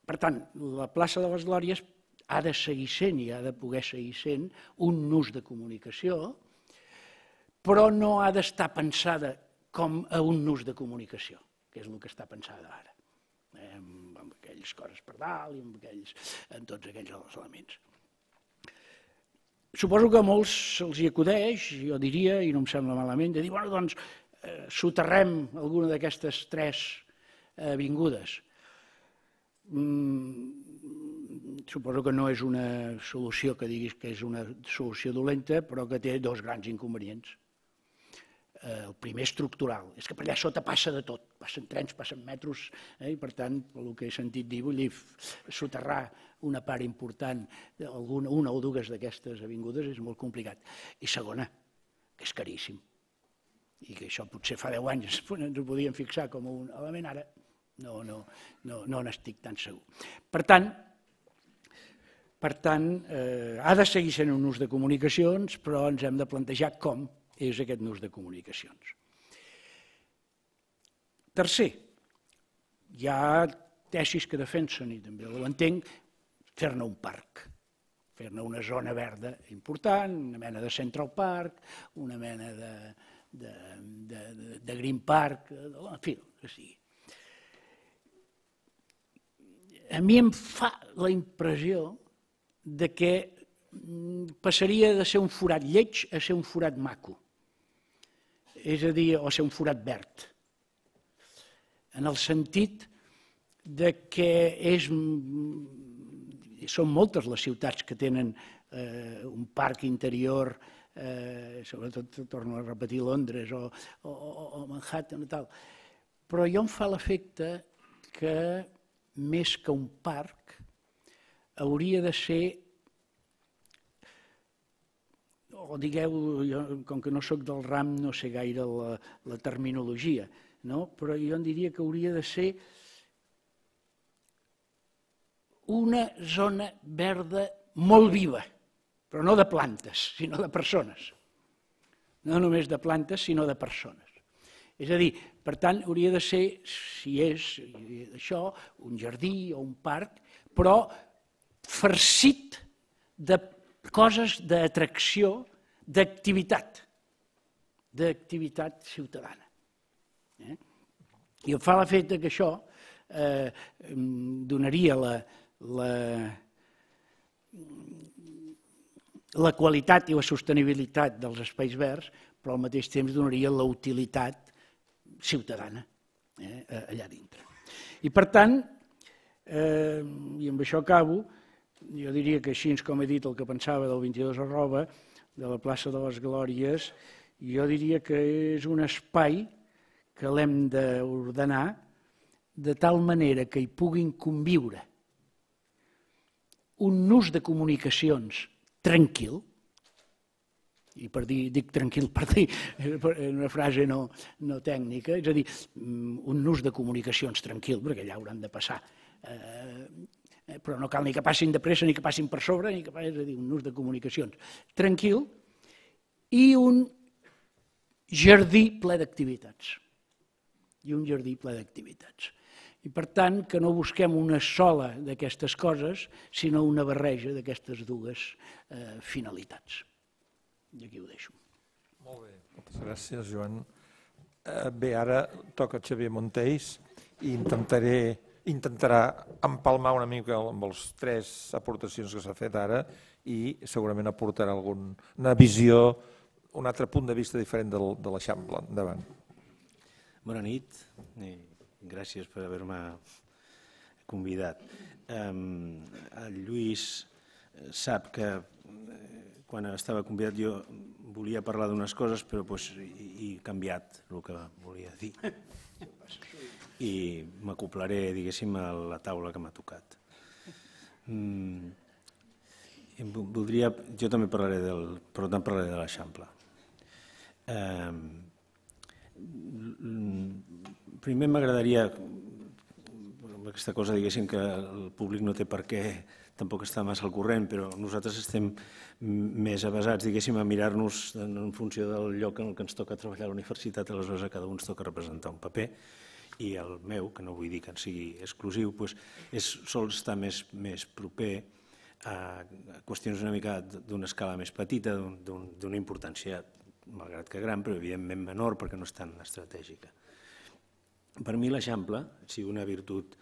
Per tant, la plaça de les Glòries ha de seguir sent i ha de poder seguir sent un nus de comunicació, però no ha d'estar pensada com a un nus de comunicació, que és el que està pensada ara, amb aquelles coses per dalt i amb tots aquells elements. Suposo que a molts se'ls hi acudeix, jo diria, i no em sembla malament, de dir, bueno, doncs, soterrem alguna d'aquestes tres avingudes. Suposo que no és una solució que diguis que és una solució dolenta, però que té dos grans inconvenients. El primer estructural, és que per allà sota passa de tot, passen trens, passen metros, i per tant, pel que he sentit dir, vull dir, soterrar una part important, una o dues d'aquestes avingudes és molt complicat. I segona, que és caríssim, i que això potser fa 10 anys ens ho podíem fixar com un element, ara no n'estic tan segur. Per tant, ha de seguir sent un ús de comunicacions, però ens hem de plantejar com és aquest nus de comunicacions. Tercer, hi ha tesis que defensen, i també ho entenc, fer-ne un parc, fer-ne una zona verda important, una mena de Central Park, una mena de Green Park, en fi, el que sigui. A mi em fa la impressió que passaria de ser un forat lleig a ser un forat maco, és a dir, o ser un forat verd, en el sentit que són moltes les ciutats que tenen un parc interior, sobretot, torno a repetir, Londres o Manhattan i tal, però jo em fa l'efecte que més que un parc, hauria de ser, o digueu, com que no sóc del ram no sé gaire la terminologia, però jo en diria que hauria de ser una zona verda molt viva, però no de plantes, sinó de persones. No només de plantes, sinó de persones. És a dir, per tant, hauria de ser, si és això, un jardí o un parc, però farcit de coses d'atracció, d'activitat ciutadana. I em fa l'efecte que això donaria la qualitat i la sostenibilitat dels espais verds, però al mateix temps donaria la utilitat ciutadana allà dintre. I per tant, i amb això acabo, jo diria que així com he dit el que pensava del 22@, de la plaça de les Glòries, jo diria que és un espai que l'hem d'ordenar de tal manera que hi puguin conviure un nus de comunicacions tranquil, i dic tranquil per dir una frase no tècnica, és a dir, un nus de comunicacions tranquil, perquè allà hauran de passar, però no cal ni que passin de pressa, ni que passin per sobre, és a dir, un nus de comunicacions tranquil i un jardí ple d'activitats. I per tant, que no busquem una sola d'aquestes coses, sinó una barreja d'aquestes dues finalitats. I aquí ho deixo. Molt bé, moltes gràcies, Joan. Bé, ara toca Xavier Montells i intentarà empalmar una mica amb les 3 aportacions que s'ha fet ara i segurament aportarà alguna visió, un altre punt de vista diferent de l'Eixample. Endavant. Bona nit i gràcies per haver-me convidat. El Lluís sap que quan estava convidat jo volia parlar d'unes coses però he canviat el que volia dir i m'acoplaré, diguéssim, a la taula que m'ha tocat. Jo també parlaré de l'Eixample. Primer m'agradaria, aquesta cosa, diguéssim, que el públic no té per què tampoc està massa al corrent, però nosaltres estem més avesats, diguéssim, a mirar-nos en funció del lloc en què ens toca treballar a la universitat, aleshores a cada un ens toca representar un paper, i el meu, que no vull dir que en sigui exclusiu, sol estar més proper a qüestions una mica d'una escala més petita, d'una importància, malgrat que gran, però evidentment menor perquè no és tan estratègica. Per mi l'Eixample, si una virtut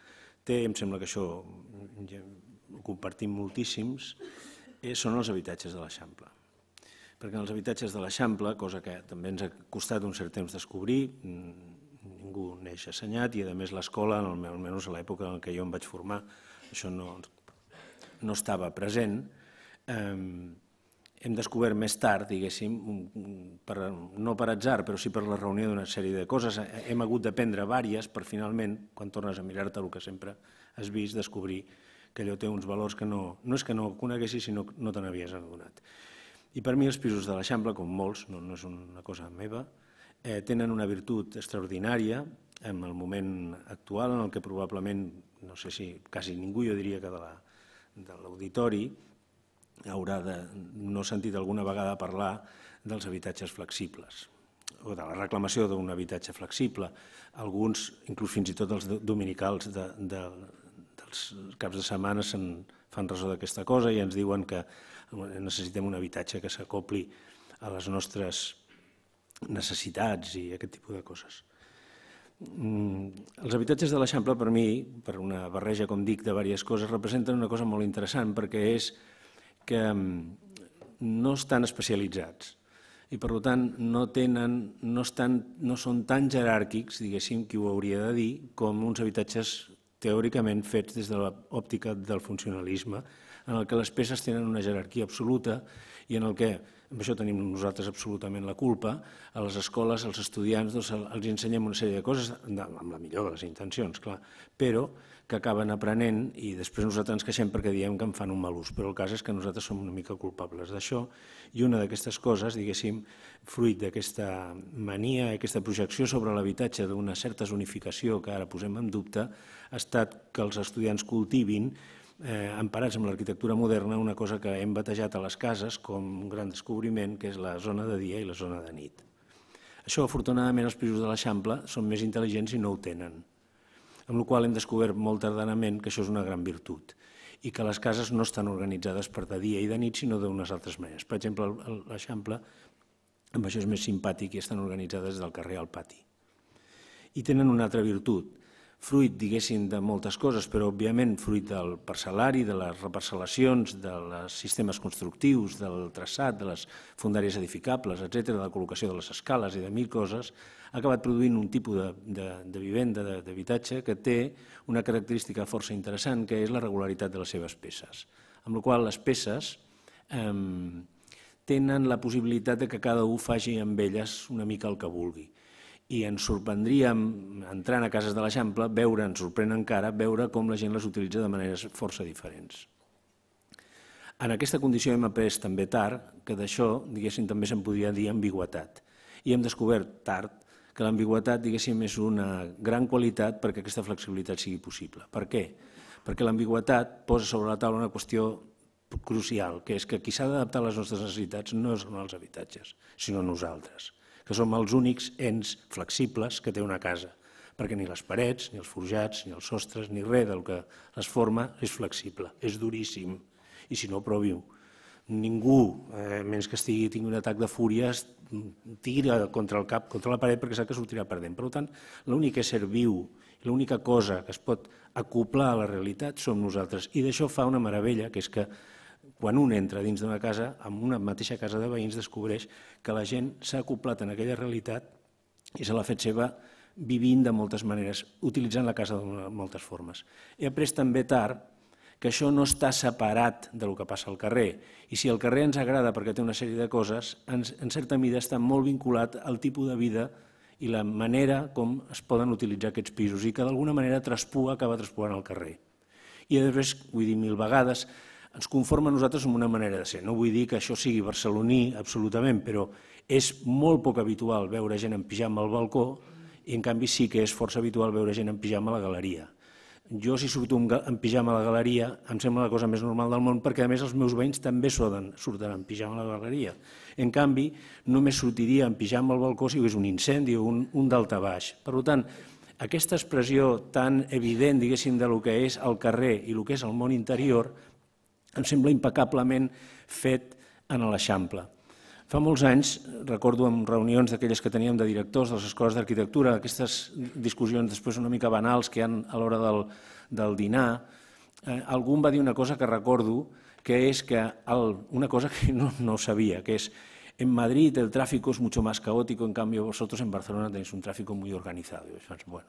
té, em sembla que això ho compartim moltíssims, són els habitatges de l'Eixample. Perquè en els habitatges de l'Eixample, cosa que també ens ha costat un cert temps descobrir, ningú neix assenyat i a més l'escola, almenys a l'època en què jo em vaig formar, això no estava present. Hem descobert més tard, diguéssim, no per atzar, però sí per la reunió d'una sèrie de coses. Hem hagut d'aprendre diverses per finalment, quan tornes a mirar-te el que sempre has vist, descobrir que allò té uns valors que no és que no coneguessis, sinó que no te n'havies adonat. I per mi els pisos de l'Eixample, com molts, no és una cosa meva, tenen una virtut extraordinària en el moment actual en el que probablement, no sé si quasi ningú, jo diria que de l'auditori, haurà no sentit alguna vegada parlar dels habitatges flexibles o de la reclamació d'un habitatge flexible. Alguns, inclús fins i tot els dominicals dels caps de setmana fan ressò d'aquesta cosa i ens diuen que necessitem un habitatge que s'acopli a les nostres necessitats i aquest tipus de coses. Els habitatges de l'Eixample, per mi, per una barreja, com dic, de diverses coses, representen una cosa molt interessant perquè és que no estan especialitzats i per tant no són tan jeràrquics, diguéssim, qui ho hauria de dir, com uns habitatges teòricament fets des de l'òptica del funcionalisme, en el que les peces tenen una jerarquia absoluta i en el que amb això tenim nosaltres absolutament la culpa, a les escoles, als estudiants, els ensenyem una sèrie de coses, amb la millor de les intencions, clar, però que acaben aprenent i després nosaltres ens queixem perquè diem que en fan un mal ús, però el cas és que nosaltres som una mica culpables d'això i una d'aquestes coses, diguéssim, fruit d'aquesta mania, aquesta projecció sobre l'habitatge d'una certa zonificació que ara posem en dubte, ha estat que els estudiants cultivin, emparats amb l'arquitectura moderna, una cosa que hem batejat a les cases com un gran descobriment, que és la zona de dia i la zona de nit. Això, afortunadament, els pisos de l'Eixample són més intel·ligents i no ho tenen, amb la qual cosa hem descobert molt tardanament que això és una gran virtut i que les cases no estan organitzades per de dia i de nit, sinó d'unes altres maneres. Per exemple, l'Eixample, amb això és més simpàtic i estan organitzades del carrer al pati. I tenen una altra virtut, fruit, diguéssim, de moltes coses, però òbviament fruit del parcel·lari, de les reparcel·lacions, dels sistemes constructius, del traçat, de les fundàries edificables, etc., de la col·locació de les escales i de mil coses, ha acabat produint un tipus de vivenda, d'habitatge, que té una característica força interessant, que és la regularitat de les seves peces. Amb la qual cosa les peces tenen la possibilitat que cada un faci amb elles una mica el que vulgui. I ens sorprendríem, entrant a cases de l'Eixample, ens sorprèn encara veure com la gent les utilitza de maneres força diferents. En aquesta condició hem après també tard que d'això, diguéssim, també se'n podia dir ambigüitat. I hem descobert tard que l'ambigüitat, diguéssim, és una gran qualitat perquè aquesta flexibilitat sigui possible. Per què? Perquè l'ambigüitat posa sobre la taula una qüestió crucial, que és que qui s'ha d'adaptar a les nostres necessitats no són els habitatges, sinó nosaltres, que som els únics ens flexibles que té una casa, perquè ni les parets, ni els forjats, ni els sostres, ni res del que les forma és flexible, és duríssim, i si no, provi-ho. Ningú, menys que tingui un atac de fúria, tira contra el cap, contra la paret, perquè sap que sortirà perdent. Per tant, l'únic ésser viu, l'única cosa que es pot acoplar a la realitat som nosaltres, i d'això fa una meravella, que és que quan un entra dins d'una casa, en una mateixa casa de veïns, descobreix que la gent s'ha acoplat en aquella realitat i se l'ha fet seva vivint de moltes maneres, utilitzant la casa de moltes formes. He après també tard que això no està separat del que passa al carrer, i si el carrer ens agrada perquè té una sèrie de coses, en certa mida està molt vinculat al tipus de vida i la manera com es poden utilitzar aquests pisos, i que d'alguna manera acaba traspuant al carrer. I després, vull dir mil vegades, ens conforma a nosaltres amb una manera de ser. No vull dir que això sigui barceloní, absolutament, però és molt poc habitual veure gent en pijama al balcó i, en canvi, sí que és força habitual veure gent en pijama a la galeria. Jo, si surto en pijama a la galeria, em sembla la cosa més normal del món, perquè, a més, els meus veïns també surten en pijama a la galeria. En canvi, només sortiria en pijama al balcó si hi hagués un incendi o un daltabaix. Per tant, aquesta expressió tan evident, diguéssim, del que és el carrer i el que és el món interior, em sembla impecablement fet en l'Eixample. Fa molts anys, recordo en reunions d'aquelles que teníem de directors de les escoles d'arquitectura, aquestes discussions després una mica banals que hi ha a l'hora del dinar, algú em va dir una cosa que recordo, que és que una cosa que no sabia, que és en Madrid el tráfico es mucho más caótico, en cambio vosotros en Barcelona tenéis un tráfico muy organizado. Bueno,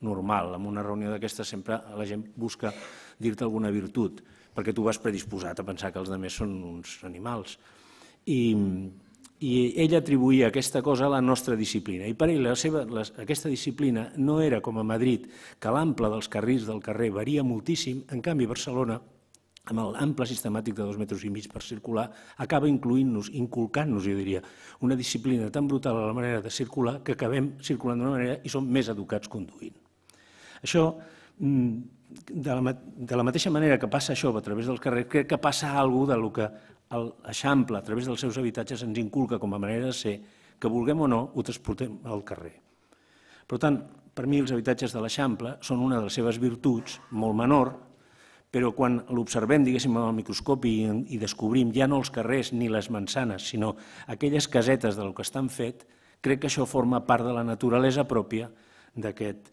normal, en una reunió d'aquestes sempre la gent busca dir-te alguna virtut, perquè tu vas predisposat a pensar que els altres són uns animals. I ell atribuïa aquesta cosa a la nostra disciplina. I per ell aquesta disciplina no era com a Madrid, que l'ample dels carrils del carrer varia moltíssim, en canvi Barcelona, amb l'ample sistemàtic de 2,5 metres per circular, acaba inculcant-nos, jo diria, una disciplina tan brutal a la manera de circular que acabem circulant d'una manera i som més educats conduint. Això, de la mateixa manera que passa això a través dels carrers, crec que passa alguna cosa del que l'Eixample, a través dels seus habitatges, ens inculca com a manera de ser, que vulguem o no, ho transportem al carrer. Per tant, per mi els habitatges de l'Eixample són una de les seves virtuts, molt menor, però quan l'observem, diguéssim, amb el microscopi i descobrim ja no els carrers ni les mansanes, sinó aquelles casetes del que estan fet, crec que això forma part de la naturalesa pròpia d'aquest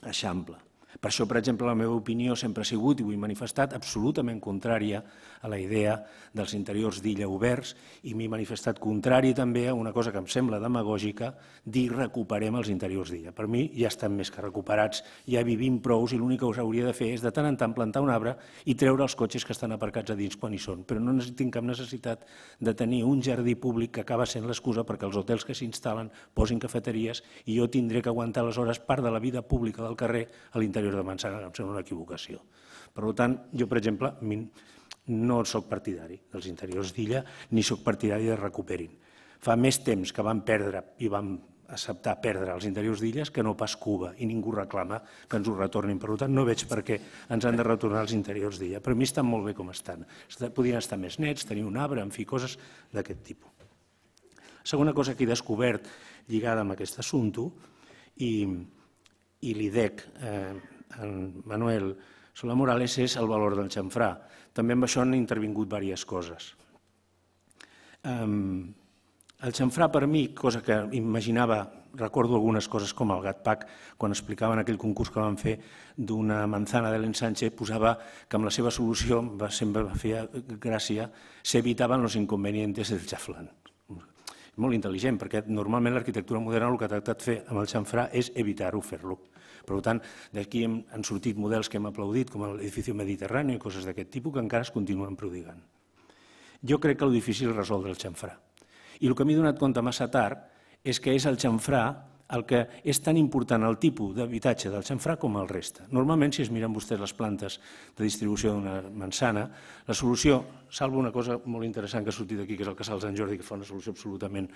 Eixample. Per això, per exemple, la meva opinió sempre ha sigut, i ho he manifestat, absolutament contrària a la idea dels interiors d'illa oberts, i m'he manifestat contrari també a una cosa que em sembla demagògica, dir recuperem els interiors d'illa. Per mi ja estan més que recuperats, ja vivim prous i l'únic que s'hauria de fer és de tant en tant plantar un arbre i treure els cotxes que estan aparcats a dins quan hi són. Però no tinc cap necessitat de tenir un jardí públic que acaba sent l'excusa perquè els hotels que s'instal·len posin cafeteries i jo tindré que aguantar aleshores part de la vida pública del carrer a l'interior de Manzana, que em sembla una equivocació. Per tant, jo, per exemple, no soc partidari dels interiors d'illa ni soc partidari de recuperin. Fa més temps que vam perdre i vam acceptar perdre els interiors d'illes que no pas Cuba, i ningú reclama que ens ho retornin. Per tant, no veig per què ens han de retornar els interiors d'illa. Per mi estan molt bé com estan. Podrien estar més nets, tenir un arbre, en fi, coses d'aquest tipus. Segona cosa que he descobert lligada amb aquest assumpte, i l'IDEC, en Manuel Solà Morales, és el valor del xamfrà. També amb això han intervingut diverses coses. El xamfrà per mi, cosa que imaginava, recordo algunes coses com el Gatpac, quan explicaven aquell concurs que van fer d'una manzana de l'ensanche, posava que amb la seva solució, sempre feia gràcia, s'evitaven els inconvenientes del xaflán. Molt intel·ligent, perquè normalment l'arquitectura moderna el que ha tractat de fer amb el xamfrà és evitar-ho, fer-lo. Per tant, d'aquí han sortit models que hem aplaudit, com l'edifici mediterrani i coses d'aquest tipus, que encara es continuen prodigant. Jo crec que el difícil és resoldre el xamfrà. I el que m'he donat compte massa tard és que és el xamfrà el que és tan important el tipus d'habitatge del xamfrà com el reste. Normalment, si es miren vostès les plantes de distribució d'una manzana, la solució, salvo una cosa molt interessant que ha sortit aquí, que és el Casal Sant Jordi, que fa una solució absolutament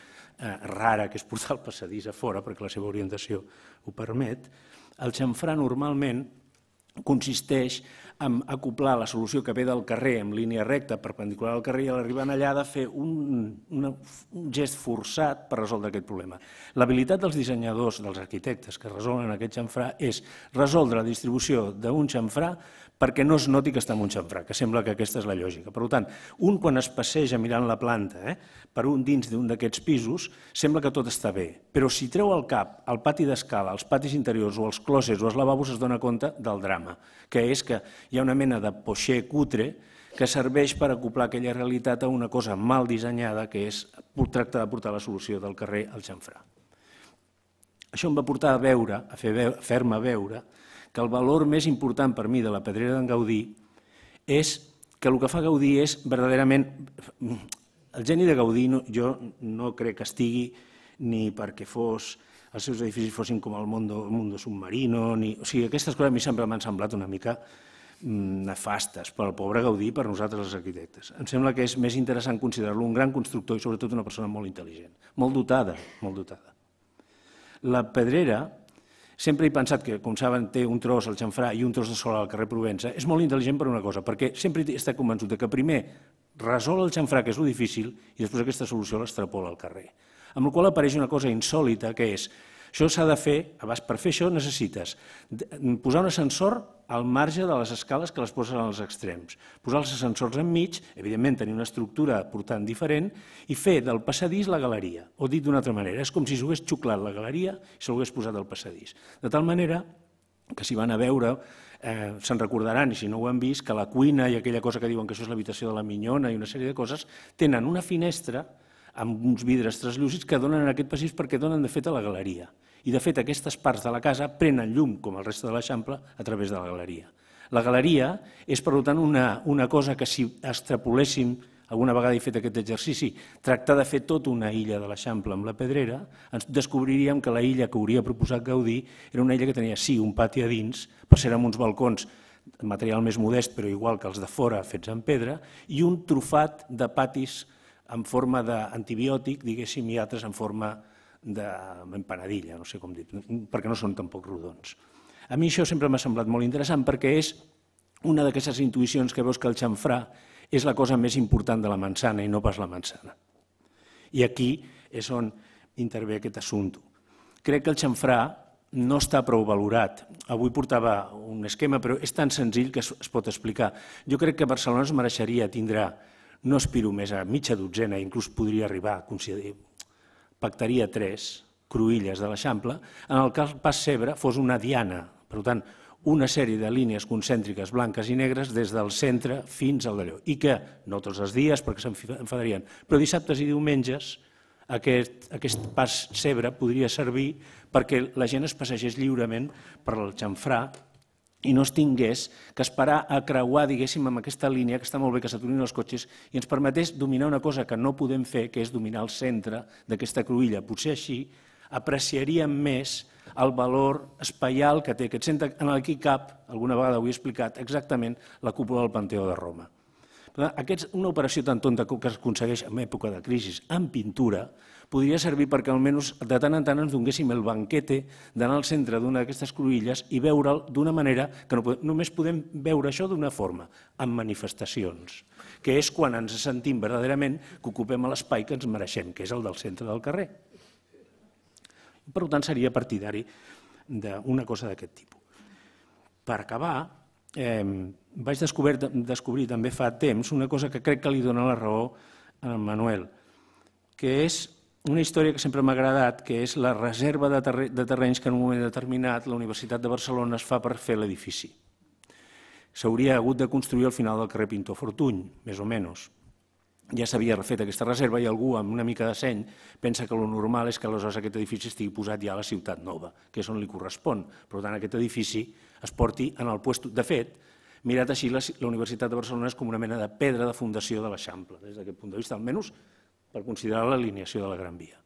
rara, que és portar el passadís a fora, perquè la seva orientació ho permet, el xamfrà normalment consisteix en acoplar la solució que ve del carrer en línia recta perpendicular al carrer i a l'arribant allà ha de fer un gest forçat per resoldre aquest problema. L'habilitat dels dissenyadors, dels arquitectes que resolen aquest xamfrà és resoldre la distribució d'un xamfrà perquè no es noti que està en un xamfrà, que sembla que aquesta és la lògica. Per tant, un quan es passeja mirant la planta per dins d'un d'aquests pisos, sembla que tot està bé, però si treu el cap al pati d'escala, als patis interiors o als closets o als lavabos es dona compte del drama, que és que hi ha una mena de poixer cutre que serveix per acoplar aquella realitat a una cosa mal dissenyada que és tractar de portar la solució del carrer al xamfrà. Això em va portar a veure, a fer-me veure, que el valor més important per mi de la Pedrera d'en Gaudí és que el que fa Gaudí és verdaderament... El geni de Gaudí jo no crec que estigui ni perquè els seus edificis fossin com el Mundo Submarino, o sigui, aquestes coses a mi sempre m'han semblat una mica nefastes per al pobre Gaudí i per nosaltres els arquitectes. Em sembla que és més interessant considerar-lo un gran constructor i sobretot una persona molt intel·ligent, molt dotada, molt dotada. La Pedrera, sempre he pensat que, com saben, té un tros al xamfrà i un tros de sol al carrer Provença, és molt intel·ligent per una cosa, perquè sempre he estat convençut que primer resol el xamfrà, que és el difícil, i després aquesta solució l'extrapola al carrer. Amb la qual apareix una cosa insòlita, que és, això s'ha de fer, per fer això necessites posar un ascensor al marge de les escales que les poses als extrems, posar els ascensors enmig, evidentment tenir una estructura portant diferent, i fer del passadís la galeria. O dit d'una altra manera, és com si s'hagués xuclat la galeria i s'hagués posat al passadís. De tal manera que si van a veure, se'n recordaran, i si no ho han vist, que la cuina i aquella cosa que diuen que això és l'habitació de la minyona i una sèrie de coses, tenen una finestra amb uns vidres translúcids que donen en aquest passadís perquè donen de fet a la galeria. I de fet aquestes parts de la casa prenen llum, com el reste de l'Eixample, a través de la galeria. La galeria és, per tant, una cosa que si extrapoléssim, alguna vegada he fet aquest exercici, tractar de fer tota una illa de l'Eixample amb la Pedrera, ens descobriríem que la illa que hauria proposat Gaudí era una illa que tenia, sí, un pati a dins, per ser amb uns balcons de material més modest, però igual que els de fora, fets en pedra, i un trufat de patis en forma d'antibiòtic, diguéssim, i altres en forma d'empanadilla, no sé com dir, perquè no són tampoc rodons. A mi això sempre m'ha semblat molt interessant perquè és una d'aquestes intuïcions que veus que el xamfrà és la cosa més important de la manzana i no pas la manzana. I aquí és on intervé aquest assumpte. Crec que el xamfrà no està prou valorat. Avui portava un esquema, però és tan senzill que es pot explicar. Jo crec que Barcelona es mereixeria tindrà, no aspiro més a mitja dotzena, inclús podria arribar a considerar, pactaria 3 cruïlles de l'Eixample, en el que el Pas Cebre fos una diana, per tant, una sèrie de línies concèntriques blanques i negres des del centre fins al d'allò. I que, no tots els dies perquè s'enfadarien, però dissabtes i diumenges aquest pas cebre podria servir perquè la gent es passegés lliurement per el xamfrà i no es tingués que esperar a creuar, diguéssim, amb aquesta línia, que està molt bé que s'aturin els cotxes, i ens permetés dominar una cosa que no podem fer, que és dominar el centre d'aquesta cruïlla. Potser així apreciaríem més el valor espaial que té aquest centre, en el que cap, alguna vegada ho he explicat, exactament la cúpula del Panteó de Roma. Una operació tan tonta que es aconsegueix en època de crisi en pintura podria servir perquè almenys de tant en tant ens donéssim el banquete d'anar al centre d'una d'aquestes cruïlles i veure'l d'una manera que només podem veure això d'una forma, en manifestacions, que és quan ens sentim verdaderament que ocupem l'espai que ens mereixem, que és el del centre del carrer. Per tant, seria partidari d'una cosa d'aquest tipus. Per acabar, vaig descobrir també fa temps una cosa que crec que li dona la raó a en Manuel, que és una història que sempre m'ha agradat, que és la reserva de terrenys que en un moment determinat la Universitat de Barcelona es fa per fer l'edifici. S'hauria hagut de construir al final del carrer Pintor Fortuny, més o menys. Ja s'havia refet aquesta reserva i algú amb una mica de seny pensa que el normal és que aleshores aquest edifici estigui posat ja a la Ciutat Nova, que és on li correspon. Per tant, aquest edifici es porti en el lloc. De fet, mirat així, la Universitat de Barcelona és com una mena de pedra de fundació de l'Eixample, des d'aquest punt de vista, almenys per considerar l'alineació de la Gran Via.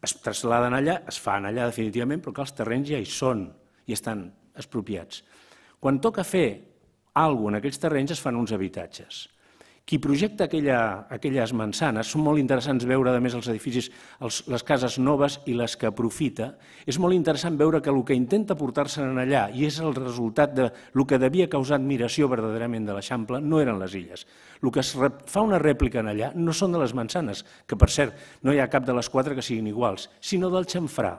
Es traslladen allà, es fan allà definitivament, però que els terrenys ja hi són i estan expropiats. Quan toca fer alguna cosa en aquests terrenys es fan uns habitatges. Qui projecta aquelles mansanes, són molt interessants veure, a més, els edificis, les cases noves i les que aprofita. És molt interessant veure que el que intenta portar-se'n allà, i és el resultat del que devia causar admiració verdaderament de l'Eixample, no eren les illes. El que es fa una rèplica allà no són de les mansanes, que per cert no hi ha cap de les 4 que siguin iguals, sinó del xamfrà.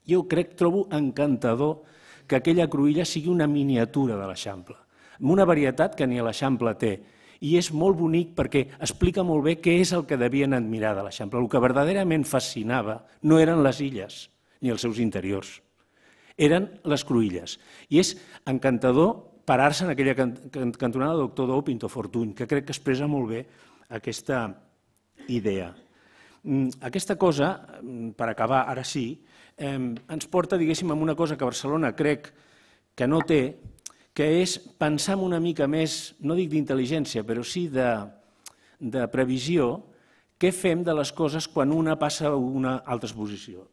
Jo trobo encantador que aquella cruïlla sigui una miniatura de l'Eixample, amb una varietat que ni l'Eixample té. I és molt bonic perquè explica molt bé què és el que devien admirar de l'Eixample. El que verdaderament fascinava no eren les illes ni els seus interiors, eren les cruïlles. I és encantador parar-se en aquella cantonada de Doctor Dou Pintor Fortuny, que crec que expressa molt bé aquesta idea. Aquesta cosa, per acabar ara sí, ens porta, diguéssim, a una cosa que Barcelona crec que no té, que és pensar una mica més, no dic d'intel·ligència, però sí de previsió, què fem de les coses quan una passa a una altra exposició.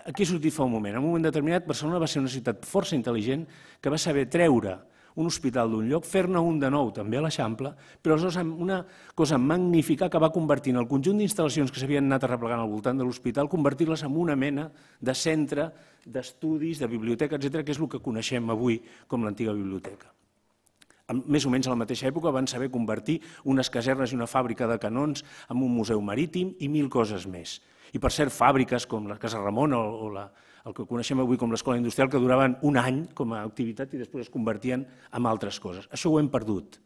Aquí he sortit fa un moment. En un moment determinat, Barcelona va ser una ciutat força intel·ligent que va saber treure un hospital d'un lloc, fer-ne un de nou també a l'Eixample, però aleshores una cosa magnífica que va convertint el conjunt d'instal·lacions que s'havien anat arreplegant al voltant de l'hospital, convertir-les en una mena de centre d'estudis, de biblioteca, etc., que és el que coneixem avui com l'antiga biblioteca. Més o menys a la mateixa època van saber convertir unes casernes i una fàbrica de canons en un museu marítim i 1000 coses més. I per cert, fàbriques com la Casa Ramon o el que coneixem avui com l'Escola Industrial, que duraven un any com a activitat i després es convertien en altres coses. Això ho hem perdut.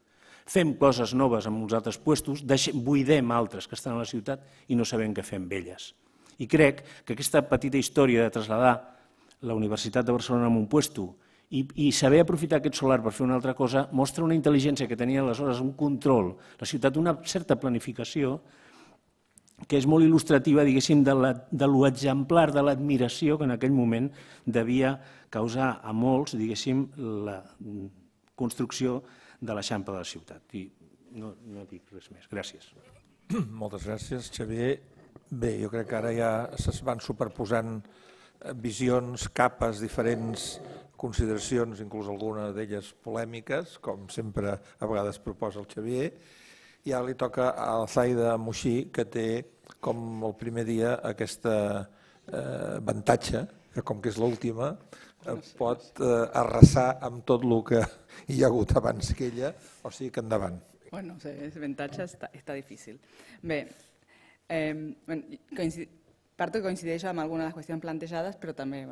Fem coses noves en uns altres puestos, buidem altres que estan a la ciutat i no sabem què fem amb elles. I crec que aquesta petita història de traslladar la Universitat de Barcelona en un puesto i saber aprofitar aquest solar per fer una altra cosa mostra una intel·ligència que tenia aleshores, un control, la ciutat, una certa planificació que és molt il·lustrativa, diguéssim, de l'exemplar, de l'admiració que en aquell moment devia causar a molts, diguéssim, la construcció de l'Eixample de la ciutat. I no dic res més. Gràcies. Moltes gràcies, Xavier. Bé, jo crec que ara ja es van superposant visions, capes, diferents consideracions, inclús alguna d'elles polèmiques, com sempre a vegades proposa el Xavier. I ara li toca a Zaida Moixí, que té, com el primer dia, aquesta avantatge, que com que és l'última, pot arrasar amb tot el que hi ha hagut abans que ella, o sigui que endavant. Bueno, ese avantatge està difícil. Bé, parto que coincideixo amb algunes de les qüestions plantejades, però també,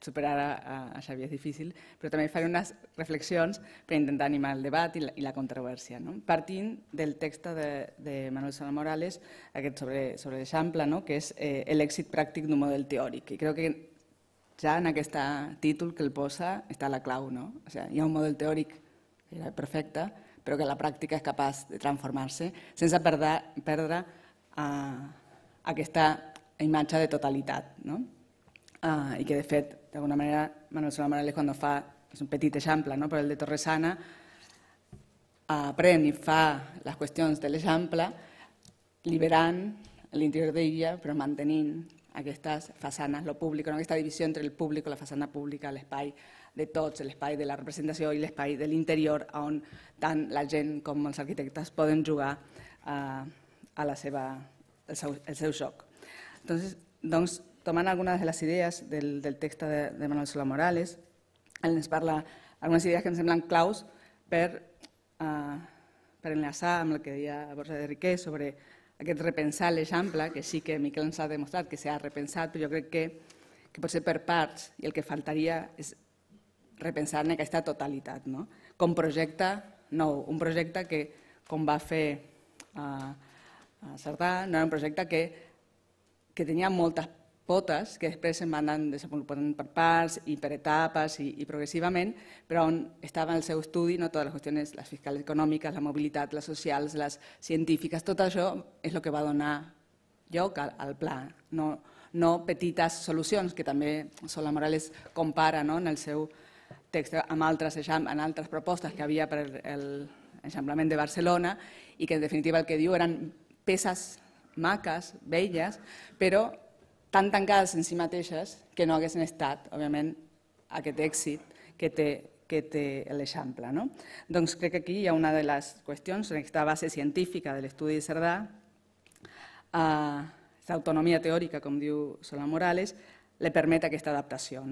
superar a Xavier és difícil, però també faré unes reflexions per intentar animar el debat i la controvèrsia. Partint del text de Manuel Solà Morales, aquest sobre l'Eixample, que és l'èxit pràctic d'un model teòric. I crec que ja en aquest títol que el posa està la clau, no? O sigui, hi ha un model teòric que era perfecte, però que a la pràctica és capaç de transformar-se sense perdre aquesta imatge de totalitat, no? I que, de fet, d'alguna manera, Manuel Solà Morales, quan fa, és un petit exemple, no? Però el de Torresana, pren i fa les qüestions de l'eixample liberant l'interior d'illa, però mantenint aquestes façanes, lo públic, aquesta divisió entre el públic, la façana pública, l'espai de tots, l'espai de la representació i l'espai de l'interior, on tant la gent com els arquitectes poden jugar el seu joc. Doncs, tomant algunes de les idees del text de Manuel Solà Morales, ell ens parla algunes idees que ens semblen claus per enllaçar amb el que deia Borja de Riquer sobre aquest repensar l'eixample, que sí que Miquel ens ha demostrat que s'ha repensat, però jo crec que pot ser per parts i el que faltaria és repensar-ne aquesta totalitat, no? Com projecte nou, un projecte que, com va fer Cerdà, no era un projecte que tenia moltes potes que després se'n van anar desenvolupant per parts i per etapes i progressivament, però on estava el seu estudi, no totes les qüestions, les fiscals econòmiques, la mobilitat, les socials, les científiques, tot això és el que va donar lloc al pla, no petites solucions, que també Solà Morales compara en el seu text amb altres propostes que havia per l'eixamplament de Barcelona i que en definitiva el que diu eren peces maques, velles, però tan tancades en si mateixes que no haguessin estat, òbviament, aquest èxit que té l'eixample. Doncs crec que aquí hi ha una de les qüestions, en aquesta base científica de l'estudi de Cerdà, aquesta autonomia teòrica, com diu Solà Morales, li permet aquesta adaptació.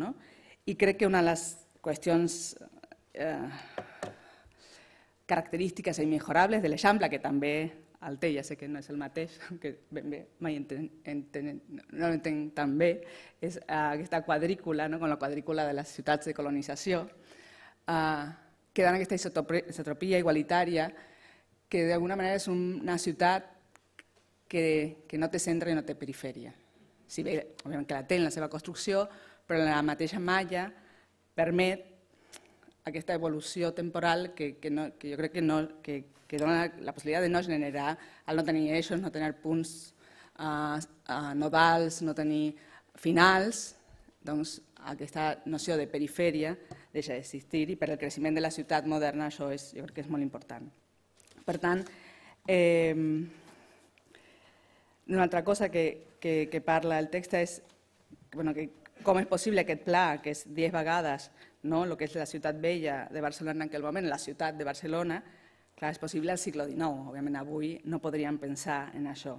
I crec que una de les qüestions característiques i immejorables de l'eixample, que també el té, ja sé que no és el mateix, que ben bé mai no l'entenc tan bé, és aquesta quadrícula, com la quadrícula de les ciutats de colonització, que dona aquesta isotropia igualitària, que d'alguna manera és una ciutat que no té centre i no té perifèria. Si bé, òbviament que la té en la seva construcció, però en la mateixa malla permet aquesta evolució temporal que jo crec que dona la possibilitat de no generar, al no tenir eixos, no tenir punts nodals, no tenir finals, doncs aquesta noció de perifèria deixa d'existir i per al creixement de la ciutat moderna això jo crec que és molt important. Per tant, una altra cosa que parla el text és com és possible aquest pla, que és 10 vegades el que és la ciutat vella de Barcelona en aquell moment, la ciutat de Barcelona, clar, és possible al segle XIX, òbviament avui no podríem pensar en això.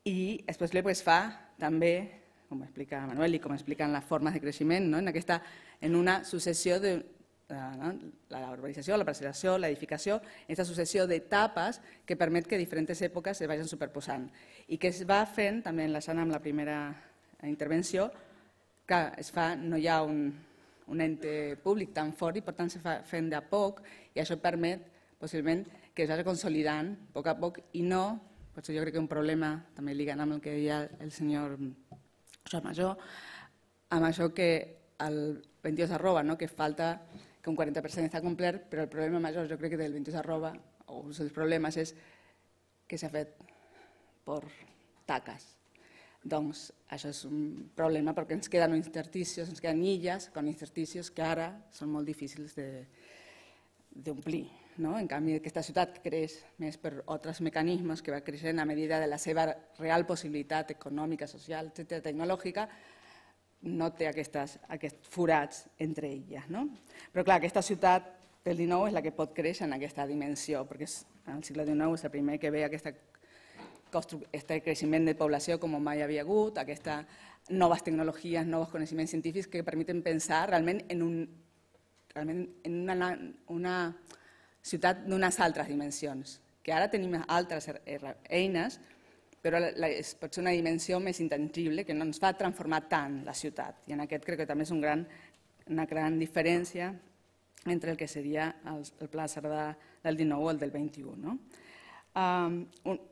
I és possible que es fa també, com explica Manuel i com expliquen les formes de creixement, en una successió de la urbanització, la preservació, l'edificació, aquesta successió d'etapes que permet que diferents èpoques es vagin superposant i que es va fent, també enlaçant amb la primera intervenció, que no hi ha un ente públic tan fort i per tant se fa fent de a poc i això permet possiblement que es vagi consolidant a poc i no, potser jo crec que un problema també ligant amb el que deia el senyor Joan Major, amb això que el 22@ que falta que un 40% està complert, però el problema major jo crec que del 22@ o dels problemes és que s'ha fet per taques. Doncs això és un problema perquè ens queden intersticis, ens queden illes con intersticis que ara són molt difícils d'omplir. En canvi, aquesta ciutat creix més per altres mecanismes que va creixent a medida de la seva real possibilitat econòmica, social, tecnològica, no té aquests forats entre elles. Però clar, aquesta ciutat del XIX és la que pot créixer en aquesta dimensió, perquè en el segle XIX és el primer que ve aquest creixement de població com mai havia hagut, aquestes noves tecnologies, nous coneixements científics que permeten pensar realment en una ciutat d'unes altres dimensions, que ara tenim altres eines, però pot ser una dimensió més intangible que no ens fa transformar tant la ciutat. I en aquest crec que també és una gran diferència entre el que seria el Pla Cerdà del XIX o el del XXI.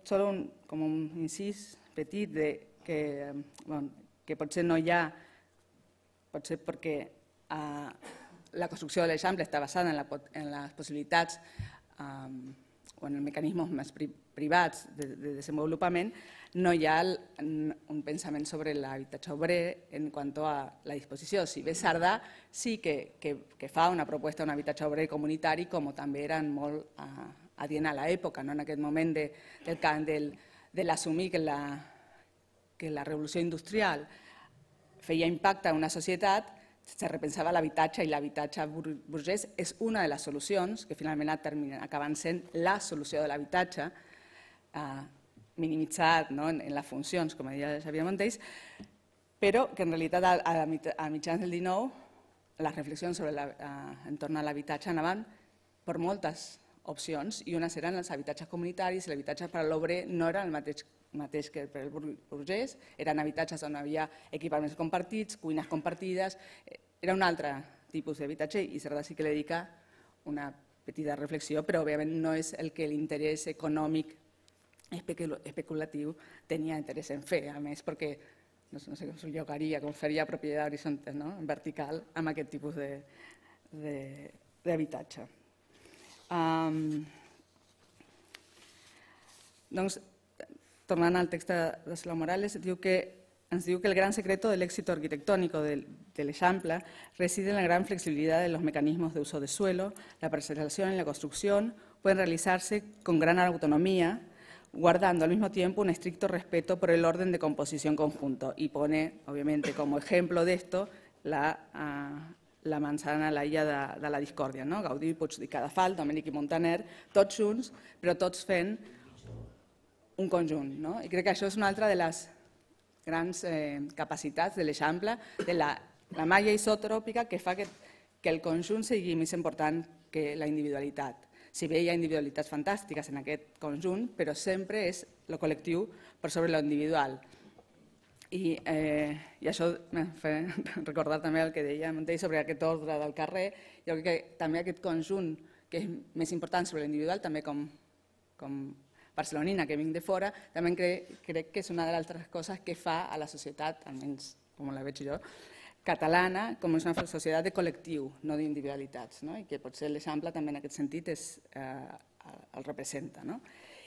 Solo com un incís petit que potser no hi ha potser perquè la construcció de l'Eixample està basada en les possibilitats o en els mecanismes més privats de desenvolupament, no hi ha un pensament sobre l'habitatge obrer en quant a la disposició. Si bé Cerdà sí que fa una proposta d'un habitatge obrer comunitari, com també eren molt adient a l'època, en aquest moment de l'assumir que la revolució industrial feia impacte en una societat, se repensava l'habitatge i l'habitatge burgès és una de les solucions que finalment acaben sent la solució de l'habitatge, minimitzat en les funcions, com deia Xavier Montells, però que en realitat a mitjans del XIX les reflexions entorn a l'habitatge anaven per moltes opcions i unes eren els habitatges comunitaris, l'habitatge per a l'obrer no era el mateix que per al burgès, eren habitatges on hi havia equipaments compartits, cuines compartides, era un altre tipus d'habitatge i Cerdà sí que li dedica una petita reflexió, però òbviament no és el que l'interès econòmic especulatiu tenia interès en fer, a més perquè no sé com s'ho llogaria, com faria propietat horitzontal, en vertical, amb aquest tipus d'habitatge. Doncs, tornant al text de Solà Morales, ens diu que el gran secreto del éxito arquitectónico del Eixample reside en la gran flexibilidad de los mecanismos de uso de suelo, la parcelación y la construcción pueden realizarse con gran autonomía, guardando al mismo tiempo un estricto respeto por el orden de composición conjunto. Y pone, obviamente, como ejemplo de esto, la manzana a l'illa de la discòrdia, no? Gaudí, Puig i Cadafal, Domènech i Montaner, tots junts, però tots fent un conjunt. No? I crec que això és una altra de les grans capacitats de l'Eixample, de la malla isotròpica que fa que el conjunt sigui més important que la individualitat. Si bé hi ha individualitats fantàstiques en aquest conjunt, però sempre és el col·lectiu per sobre lo individual. I això em fa recordar també el que deia Montell sobre aquest ordre del carrer. Jo crec que també aquest conjunt, que és més important sobre l'individual, també com barcelonina, que vinc de fora, també crec que és una de les altres coses que fa a la societat, almenys com la veig jo, catalana, com és una societat de col·lectiu, no d'individualitats, i que potser l'Eixample també en aquest sentit el representa.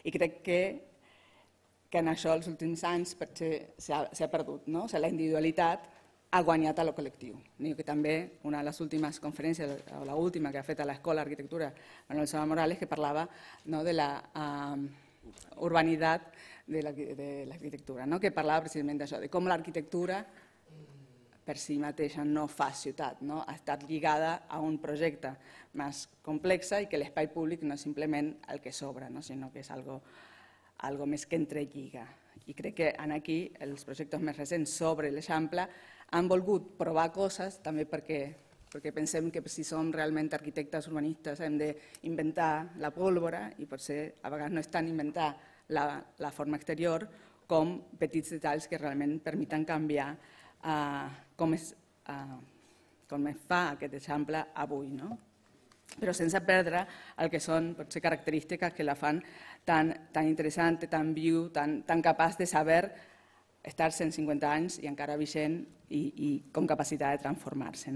I crec que en això els últims anys s'ha perdut. La individualitat ha guanyat a lo col·lectiu. Que també una de les últimes conferències, o l'última que ha fet a l'Escola d'Arquitectura, Manuel Solà Morales, que parlava de la urbanitat de l'arquitectura, que parlava precisament d'això, de com l'arquitectura per si mateixa no fa ciutat, ha estat lligada a un projecte més complex i que l'espai públic no és simplement el que sobra, sinó que és algo més que entrelliga. I crec que aquí els projectes més recents sobre l'Eixample han volgut provar coses també perquè pensem que si som realment arquitectes urbanistes hem d'inventar la pólvora i potser a vegades no és tant inventar la forma exterior com petits detalls que realment permeten canviar com es fa aquest Eixample avui, però sense perdre el que són potser característiques que la fan tan interessant, tan viu, tan capaç de saber estar 150 anys i encara vigent i com capacitat de transformar-se.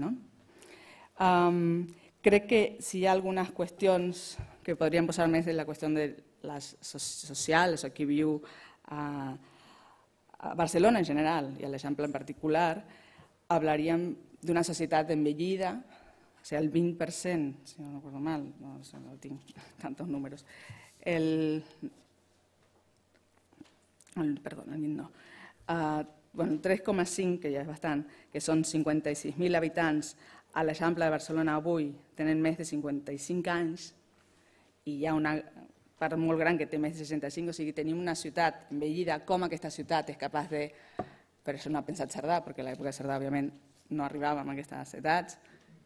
Crec que si hi ha algunes qüestions que podríem posar més en la qüestió de les socials o qui viu a Barcelona en general i a l'Eixample en particular, hablaríem d'una societat envellida, o sigui, el 20%, si no recordo mal, no tinc tantos números, el 3,5, que ja és bastant, que són 56.000 habitants a l'Eixample de Barcelona avui, tenen més de 55 anys i hi ha una part molt gran que té més de 65, o sigui, tenim una ciutat envellida, com aquesta ciutat és capaç de... Per això no ha pensat Cerdà, perquè a l'època de Cerdà, òbviament, no arribàvem a aquestes edats.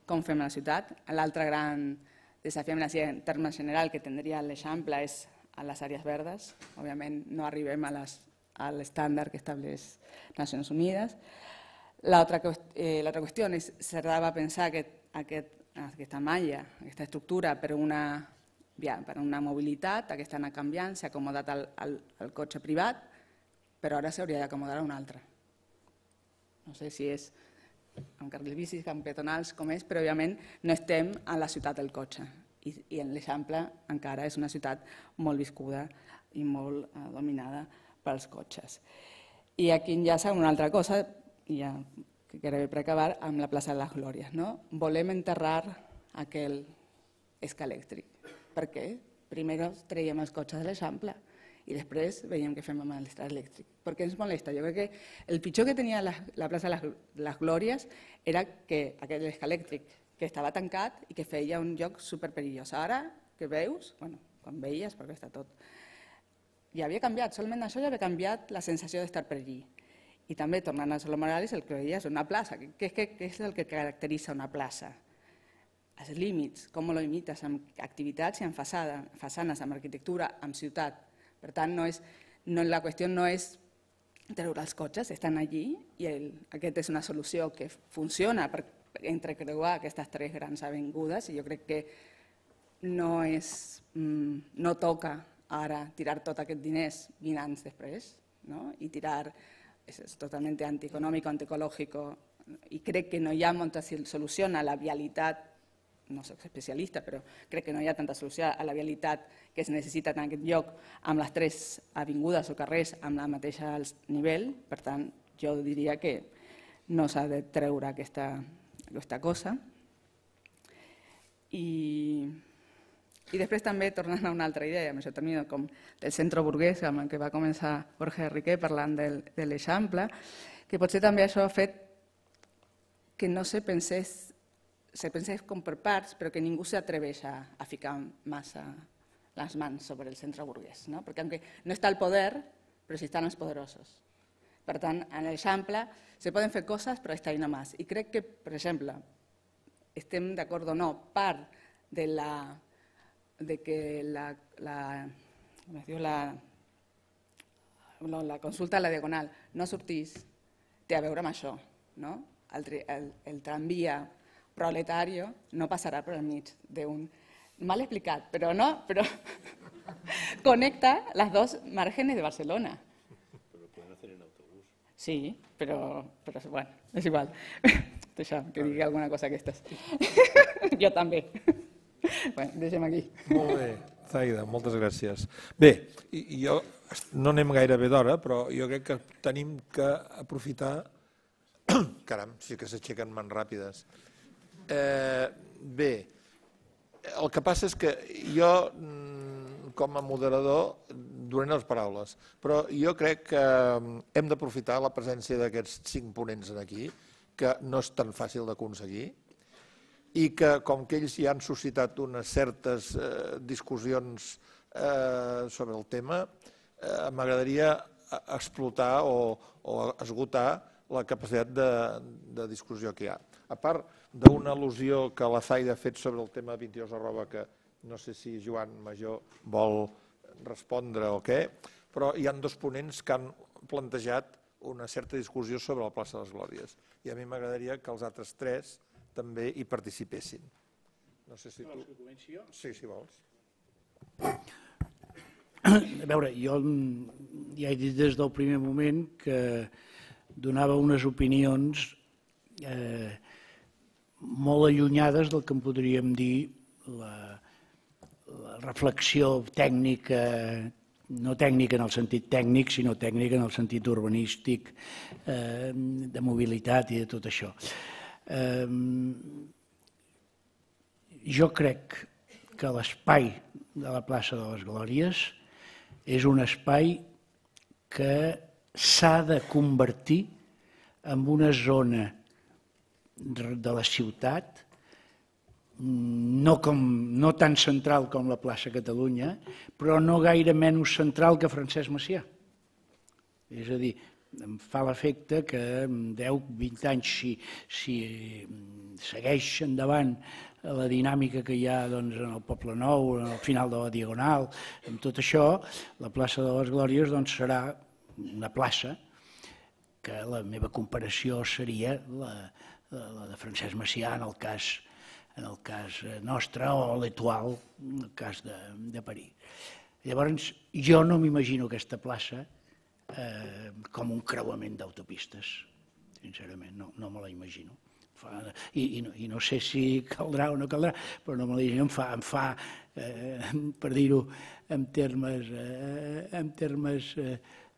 Com fem la ciutat? L'altre gran desafi en termes general que tindria l'Eixample és a les àrees verdes. Òbviament, no arribem a l'estàndard que estableix Nacions Unides. L'altra qüestió és que Cerdà va pensar aquesta malla, aquesta estructura per una mobilitat, aquesta anar canviant, s'ha acomodat al cotxe privat, però ara s'hauria d'acomodar a un altre. No sé si és amb carrils bicis, amb peatonals, com és, però òbviament no estem a la ciutat del cotxe. I en l'Eixample encara és una ciutat molt viscuda i molt dominada pels cotxes. I aquí enllaça una altra cosa, ja que gairebé per acabar, amb la plaça de les Glòries. Volem enterrar aquell escalèctric. Per què? Primer traiem els cotxes de l'Eixample i després veiem què fem amb l'escalèctric. Per què ens molesta? Jo crec que el pitjor que tenia la plaça de les Glòries era que aquell escalèctric que estava tancat i que feia un lloc superperillós. Ara que veus, quan veies, perquè està tot, ja havia canviat, solament això ja havia canviat la sensació d'estar per allí. I també, tornant a Solomon Morales, el que veia és una plaça. Què és el que caracteritza una plaça? Els límits, com ho imites amb activitats i amb façanes, amb arquitectura, amb ciutat. Per tant, la qüestió no és treure els cotxes, estan allí i aquesta és una solució que funciona per entrecreuar aquestes tres grans avingudes i jo crec que no toca ara tirar tot aquests diners 20 anys després i tirar, és totalment antieconòmic, antiecològic i crec que no hi ha molta solució a la vialitat, no soc especialista, però crec que no hi ha tanta solució a la vialitat que es necessita en aquest lloc amb les tres avingudes o carrers amb el mateix nivell. Per tant, jo diria que no s'ha de treure aquesta cosa. I després també, tornant a una altra idea, amb això termino, com del centre burguès, amb el que va començar Jorge Riquer parlant de l'Eixample, que potser també això ha fet que no se pensés com per parts, però que ningú s'atreveix a ficar massa les mans sobre el centre burguès, perquè no està el poder, però sí estan els poderosos. Per tant, en l'Eixample se poden fer coses, però està ahí només. I crec que, per exemple, estem d'acord o no, part de que la consulta a la Diagonal no sortís, té a veure amb això. El tramvia proletario no passarà per al mig d'un... Mal explicat, però no, però conecta les dos márgenes de Barcelona. Però ho poden fer en autobús. Sí, però bueno, és igual. Deixa que digui alguna cosa d'aquestes. Jo també. Bueno, deixem aquí. Molt bé, Zaida, moltes gràcies. Bé, jo no anem gaire bé d'hora, però jo crec que tenim que aprofitar... Caram, sí que s'aixequen mans ràpides. Bé, el que passa és que jo, com a moderador, donaré les paraules, però jo crec que hem d'aprofitar la presència d'aquests 5 ponents aquí, que no és tan fàcil d'aconseguir, i que, com que ells ja han suscitat unes certes discussions sobre el tema, m'agradaria explotar o esgotar la capacitat de discussió que hi ha. A part d'una al·lusió que la Zaida ha fet sobre el tema 22@, que no sé si Joan Major vol respondre o què, però hi ha 2 ponents que han plantejat una certa discussió sobre la plaça de les Glòries. I a mi m'agradaria que els altres 3 també hi participessin. No sé si tu... Vols que comenci jo? Sí, si vols. A veure, jo ja he dit des del primer moment que donava unes opinions molt allunyades del que en podríem dir la reflexió tècnica, no tècnica en el sentit tècnic, sinó tècnica en el sentit urbanístic, de mobilitat i de tot això. Jo crec que l'espai de la plaça de les Glòries és un espai que s'ha de convertir en una zona de la ciutat, no tan central com la plaça Catalunya, però no gaire menys central que Francesc Macià. És a dir, em fa l'efecte que en 10-20 anys, si segueix endavant la dinàmica que hi ha en el Poble Nou, al final de la Diagonal, amb tot això, la plaça de les Glòries serà una plaça que la meva comparació seria la de Francesc Macià en el cas nostre o l'Etoile en el cas de París. Llavors, jo no m'imagino aquesta plaça com un creuament d'autopistes, sincerament, no me la imagino. I no sé si caldrà o no caldrà, però no me la em fa, per dir-ho en termes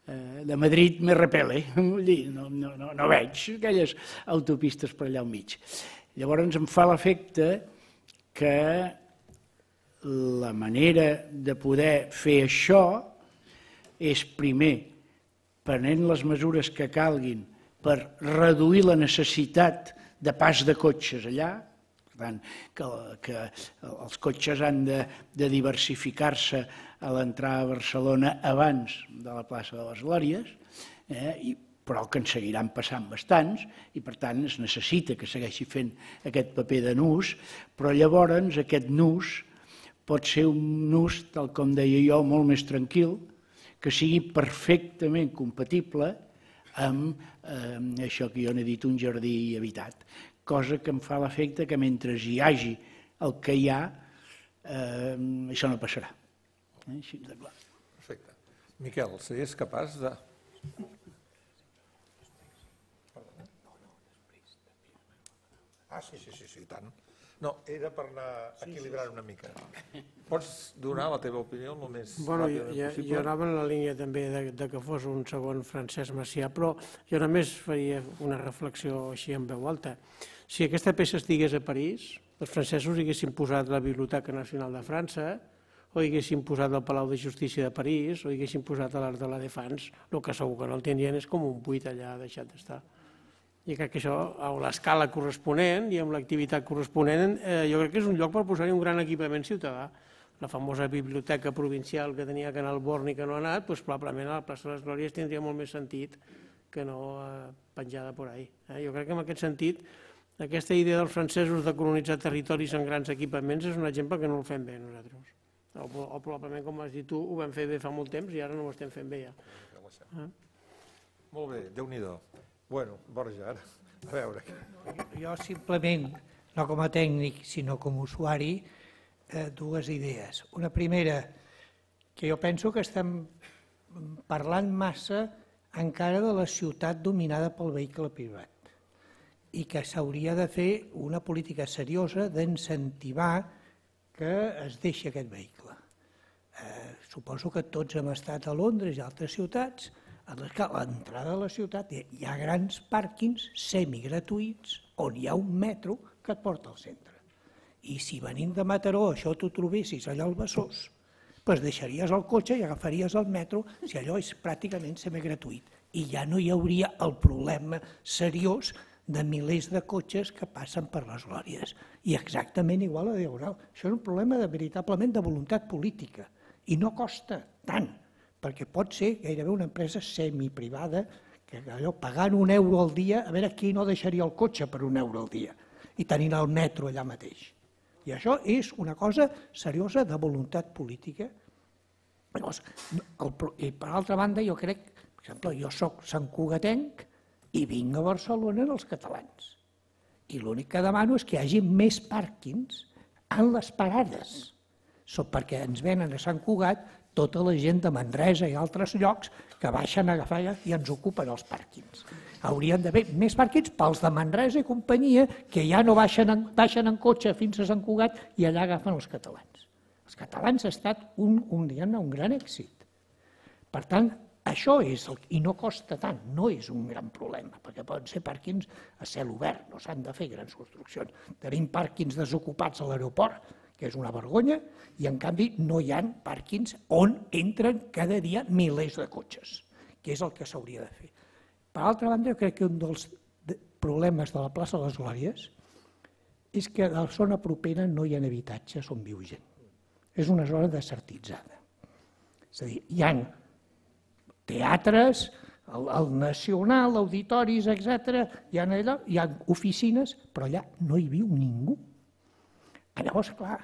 de Madrid, me repele. No veig aquelles autopistes per allà al mig. Llavors em fa l'efecte que la manera de poder fer això és, primer, prenent les mesures que calguin per reduir la necessitat de pas de cotxes allà, per tant, que els cotxes han de diversificar-se a l'entrada a Barcelona abans de la plaça de les Glòries, però que en seguiran passant bastants i, per tant, es necessita que segueixi fent aquest paper de nus, però llavors aquest nus pot ser un nus, tal com deia jo, molt més tranquil, que sigui perfectament compatible amb això que jo n'he dit, un jardí habitat, cosa que em fa l'efecte que mentre hi hagi el que hi ha, això no passarà. Així de clar. Perfecte. Miquel, series capaç de... Ah, sí, tant. No, era per anar equilibrant una mica. Pots donar la teva opinió el més ràpidament possible? Jo anava en la línia també de que fos un segon Francesc Macià, però jo només faria una reflexió així en veu alta. Si aquesta peça estigués a París, els francesos haguessin posat la Biblioteca Nacional de França, o haguessin posat el Palau de Justícia de París, o haguessin posat l'Arc de la Défense, el que segur que no el tindrien és com un buit allà deixat d'estar. I crec que això, a l'escala corresponent i amb l'activitat corresponent, jo crec que és un lloc per posar-hi un gran equipament ciutadà. La famosa biblioteca provincial que tenia que anar al Born i que no ha anat, doncs probablement a la plaça de les Glòries tindria molt més sentit que no penjada per ahí. Jo crec que en aquest sentit, aquesta idea dels francesos de colonitzar territoris en grans equipaments és un exemple que no el fem bé nosaltres. O probablement, com has dit tu, ho vam fer bé fa molt temps i ara no ho estem fent bé ja. Molt bé, Déu-n'hi-do. Bueno, Borja, ara, a veure. Jo simplement, no com a tècnic, sinó com a usuari, dues idees. Una primera, que jo penso que estem parlant massa encara de la ciutat dominada pel vehicle privat i que s'hauria de fer una política seriosa d'incentivar que es deixi aquest vehicle. Suposo que tots hem estat a Londres i a altres ciutats. A l'entrada de la ciutat hi ha grans pàrquings semigratuïts on hi ha un metro que et porta al centre. I si venint de Mataró això t'ho trobessis allà al Besòs, doncs deixaries el cotxe i agafaries el metro si allò és pràcticament semigratuït. I ja no hi hauria el problema seriós de milers de cotxes que passen per les Glòries. I exactament igual a Diagonal. Això és un problema veritablement de voluntat política i no costa tant, perquè pot ser gairebé una empresa semiprivada que allò pagant €1 al dia, a veure qui no deixaria el cotxe per €1 al dia i tenint el metro allà mateix. I això és una cosa seriosa de voluntat política. I per altra banda, jo crec, per exemple, jo soc santcugatenc i vinc a Barcelona en els catalans. I l'únic que demano és que hi hagi més pàrquings en les parades, perquè ens venen a Sant Cugat tota la gent de Manresa i altres llocs que baixen a agafar i ens ocupen els pàrquings. Haurien d'haver més pàrquings pels de Manresa i companyia que ja no baixen en cotxe fins a Sant Cugat i allà agafen els catalans. Els catalans ha estat un gran èxit. Per tant, això és, i no costa tant, no és un gran problema, perquè poden ser pàrquings a cel obert, no s'han de fer grans construccions. Tenim pàrquings desocupats a l'aeroport, que és una vergonya, i en canvi no hi ha pàrquings on entren cada dia milers de cotxes, que és el que s'hauria de fer. Per altra banda, jo crec que un dels problemes de la plaça de les Glòries és que a la zona propera no hi ha habitatges on viu gent. És una zona desertitzada. És a dir, hi ha teatres, el Nacional, auditoris, etc. Hi ha oficines, però allà no hi viu ningú. Llavors, clar,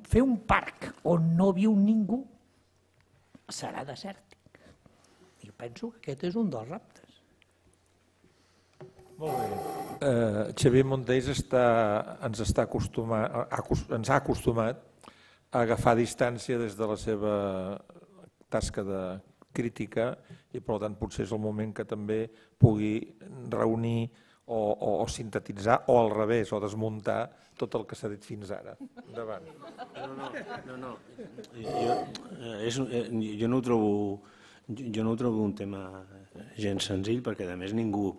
fer un parc on no viu ningú serà desèrtic. Jo penso que aquest és un dels reptes. Molt bé. Xavier Montells ens ha acostumat a agafar distància des de la seva tasca de crítica i, per tant, potser és el moment que també pugui reunir o sintetitzar, o al revés, o desmuntar tot el que s'ha dit fins ara. Endavant. No. Jo no ho trobo un tema gens senzill, perquè a més ningú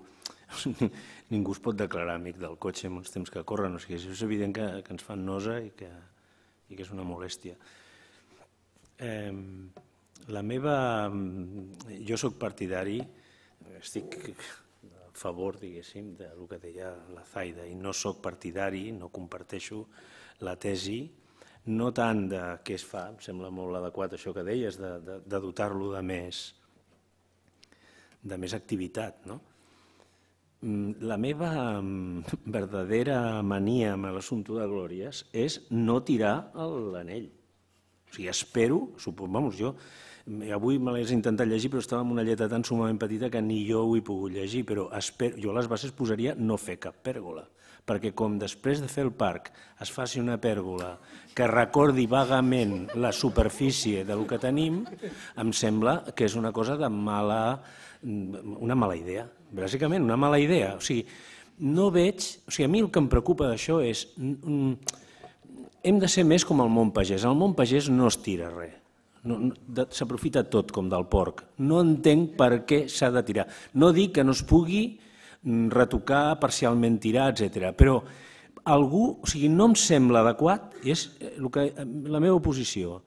es pot declarar amic del cotxe en els temps que corren. O sigui, és evident que ens fan nosa i que és una molèstia. Jo soc partidari, estic a favor, diguéssim, del que deia la Zaida, i no soc partidari, no comparteixo la tesi, no tant de què es fa, em sembla molt adequat això que deies, de dotar-lo de més activitat, no? La meva verdadera mania amb l'assumpte de Glòries és no tirar l'anell. O sigui, espero, jo avui me l'he intentat llegir, però estava amb una lletra tan sumament petita que ni jo ho he pogut llegir, però jo a les bases posaria no fer cap pèrgola, perquè com després de fer el parc es faci una pèrgola que recordi vagament la superfície del que tenim, em sembla que és una cosa de una mala idea, bàsicament una mala idea. O sigui, no veig, a mi el que em preocupa d'això és, hem de ser més com el món pagès. Al món pagès no es tira res, s'aprofita tot com del porc. No entenc per què s'ha de tirar. No dic que no es pugui retocar, parcialment tirar, etc. Però algú, no em sembla adequat, és la meva posició.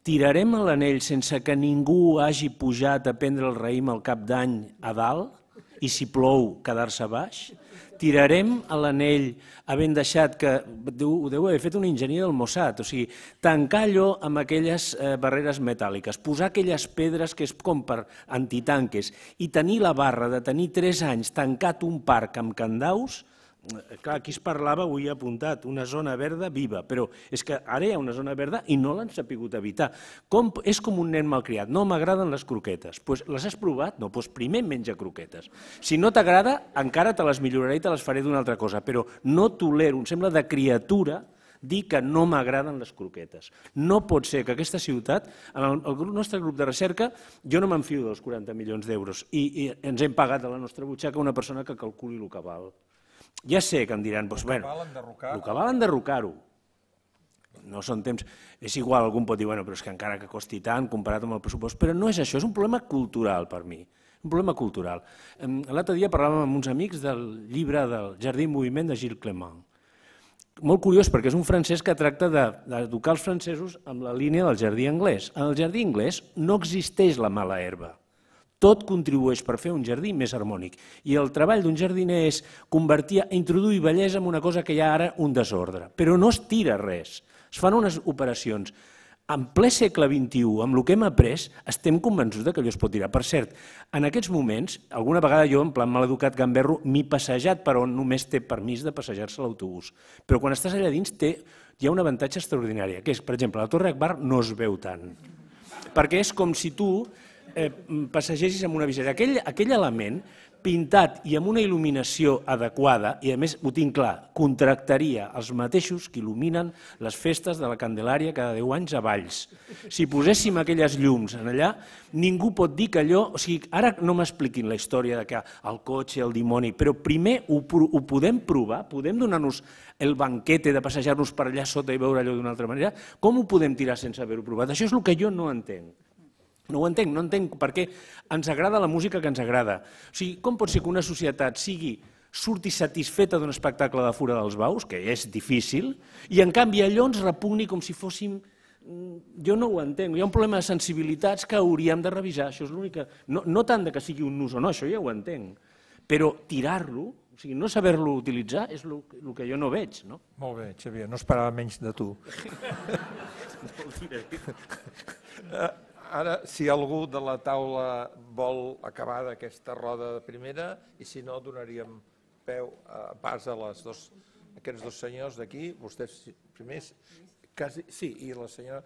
Tirarem l'anell sense que ningú hagi pujat a prendre el raïm al cap d'any a dalt i si plou quedar-se baix? Tirarem l'anell havent deixat que, ho deu haver fet un enginyer del Mossad, o sigui, tancar allò amb aquelles barreres metàl·liques, posar aquelles pedres que és com per antitanques i tenir la barra de tenir 3 anys tancat un parc amb candaus. Clar, aquí es parlava, ho he apuntat, una zona verda viva, però és que ara hi ha una zona verda i no l'han sapigut evitar. És com un nen malcriat, no m'agraden les croquetes. Les has provat? No, doncs primer menja croquetes. Si no t'agrada, encara te les milloraré i te les faré d'una altra cosa, però no tolero, em sembla de criatura, dir que no m'agraden les croquetes. No pot ser que aquesta ciutat, en el nostre grup de recerca, jo no m'enfio dels 40 milions d'euros i ens hem pagat a la nostra butxaca una persona que calculi el que val. Ja sé que em diran, el que val enderrocar-ho. No són temps... És igual, algú pot dir, però és que encara que costi tant comparat amb el pressupost, però no és això, és un problema cultural per mi, un problema cultural. L'altre dia parlàvem amb uns amics del llibre del Jardí en moviment de Gilles Clément. Molt curiós, perquè és un francès que tracta d'educar els francesos amb la línia del jardí anglès. En el jardí anglès no existeix la mala herba. Tot contribueix per fer un jardí més harmònic. I el treball d'un jardiner és introduir bellesa en una cosa que hi ha ara un desordre. Però no es tira res. Es fan unes operacions. En ple segle XXI, amb el que hem après, estem convençuts que allò es pot tirar. Per cert, en aquests moments, alguna vegada jo, en plan maleducat gamberro, m'he passejat per on només té permís de passejar-se l'autobús. Però quan estàs allà dins hi ha un avantatge extraordinari, que és, per exemple, a la Torre Akbar no es veu tant. Perquè és com si tu passegessis amb una visera. Aquell element pintat i amb una il·luminació adequada, i a més ho tinc clar, contractaria els mateixos que il·luminen les festes de la Candelària cada 10 anys a Valls. Si poséssim aquelles llums allà, ningú pot dir que allò... O sigui, ara no m'expliquin la història de que el cotxe, el dimoni, però primer ho podem provar, podem donar-nos el banquete de passejar-nos per allà sota i veure allò d'una altra manera, com ho podem tirar sense haver-ho provat? Això és el que jo no entenc. No ho entenc, no entenc per què ens agrada la música que ens agrada. O sigui, com pot ser que una societat surti satisfeta d'un espectacle de Fura dels Baus, que és difícil, i en canvi allò ens repugni com si fóssim... Jo no ho entenc, hi ha un problema de sensibilitats que hauríem de revisar, això és l'única... No tant que sigui un nus o no, això ja ho entenc, però tirar-lo, o sigui, no saber-lo utilitzar és el que jo no veig, no? Molt bé, Xavier, no esperava menys de tu. Ara, si algú de la taula vol acabar d'aquesta roda de primera, i si no, donaríem pas a aquests dos senyors d'aquí, vostès primers, sí, i la senyora...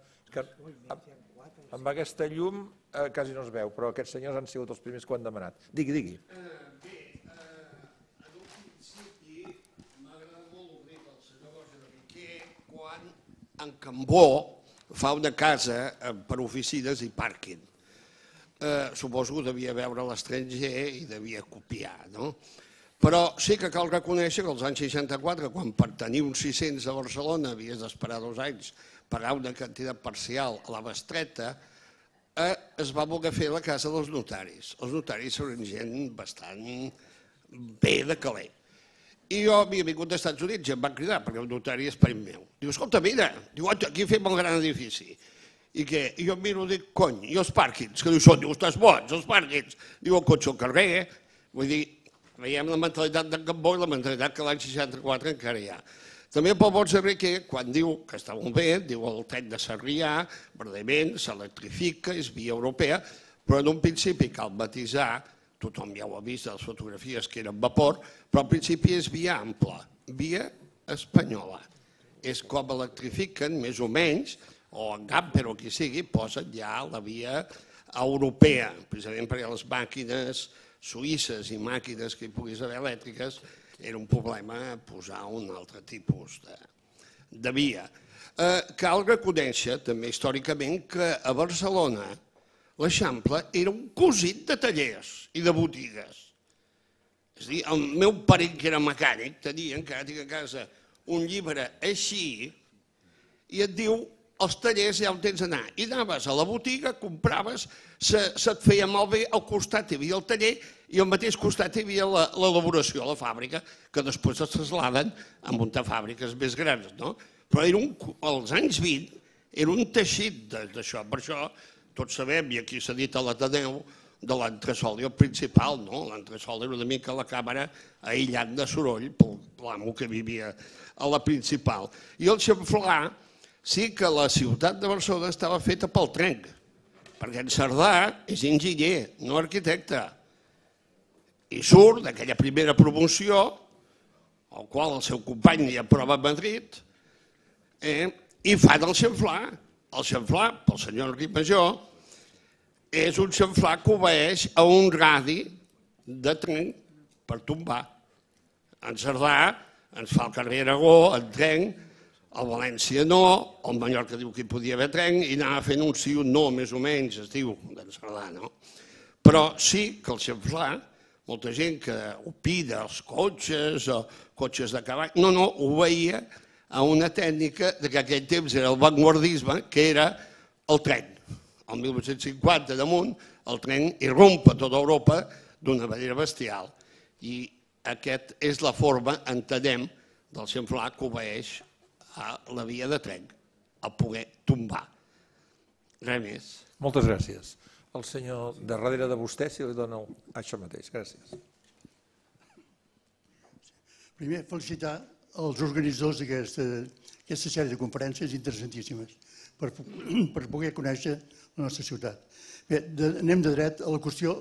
Amb aquesta llum quasi no es veu, però aquests senyors han sigut els primers que ho han demanat. Digui. Bé, en un principi m'ha agradat molt el que el senyor Roger de Piqué quan en Cambó fa una casa per oficines i pàrquing. Suposo que devia veure a l'estranger i devia copiar, no? Però sí que cal reconèixer que als anys 64, quan per tenir uns 600 a Barcelona havies d'esperar 2 anys, pagar una quantitat parcial a la bestreta, es va voler fer la casa dels notaris. Els notaris eren gent bastant bé de caler. I jo havia vingut dels Estats Units i em van cridar, perquè el notari és parit meu. Diu, escolta, mira, aquí fem el gran edifici. I què? I jo miro i dic, cony, i els pàrquings? Que diu, estàs bons, els pàrquings. Diu, el cotxe al carrer. Vull dir, veiem la mentalitat d'en Cambó i la mentalitat que l'any 64 encara hi ha. També el Pol Serriquer, quan diu que està molt bé, diu el tren de Sarrià, verdament, s'electrifica, és via europea, però en un principi cal matisar, tothom ja ho ha vist de les fotografies que eren vapor, però al principi és via ampla, via espanyola. És com electrifiquen, més o menys, o en Gamper o qui sigui, posen ja la via europea, precisament perquè les màquines suïsses i màquines que hi puguis haver elèctriques era un problema posar un altre tipus de via. Cal reconèixer també històricament que a Barcelona l'Eixample era un cosit de tallers i de botigues. És a dir, el meu pare, que era mecànic, tenia, encara tinc a casa, un llibre així i et diu els tallers ja on tens d'anar. I anaves a la botiga, compraves, se't feia malbé, al costat hi havia el taller i al mateix costat hi havia l'elaboració, la fàbrica, que després es trasladen a muntar fàbriques més grans. Però als anys 20 era un teixit d'això. Per això tots sabem, i aquí s'ha dit a l'Ateneu, de l'entresol i el principal. L'entresol era una mica la càmera aïllant de soroll per l'amo que vivia a la principal. I el xamflà, sí que la ciutat de Barcelona estava feta pel trenc, perquè en Cerdà és enginyer, no arquitecte. I surt d'aquella primera promoció, al qual el seu company li aprova a Madrid, i fan el xamflà. El xamflà, pel senyor Enric Major, és un xamflà que obeeix a un radi de tren per tombar. En Cerdà ens fa el carrer Aragó, en tren, al València no, al Mallorca diu que hi podia haver tren i anava fent un sí o un no, més o menys, es diu, d'en Cerdà, no? Però sí que el xamflà, molta gent que opina els cotxes o cotxes de cavall, no, obeïa a una tècnica que aquell temps era el vanguardisme, que era el tren. El 1850 damunt, el tren irrompa a tota Europa d'una manera bestial. I aquesta és la forma, entenem, del xamflà que obeeix a la via de tren, a poder tombar. Res més. Moltes gràcies. El senyor de darrere de vostè, si li dona això mateix. Gràcies. Primer, felicitar els organitzadors d'aquesta sèrie de conferències interessantíssimes per poder conèixer la nostra ciutat. Bé, anem de dret a la qüestió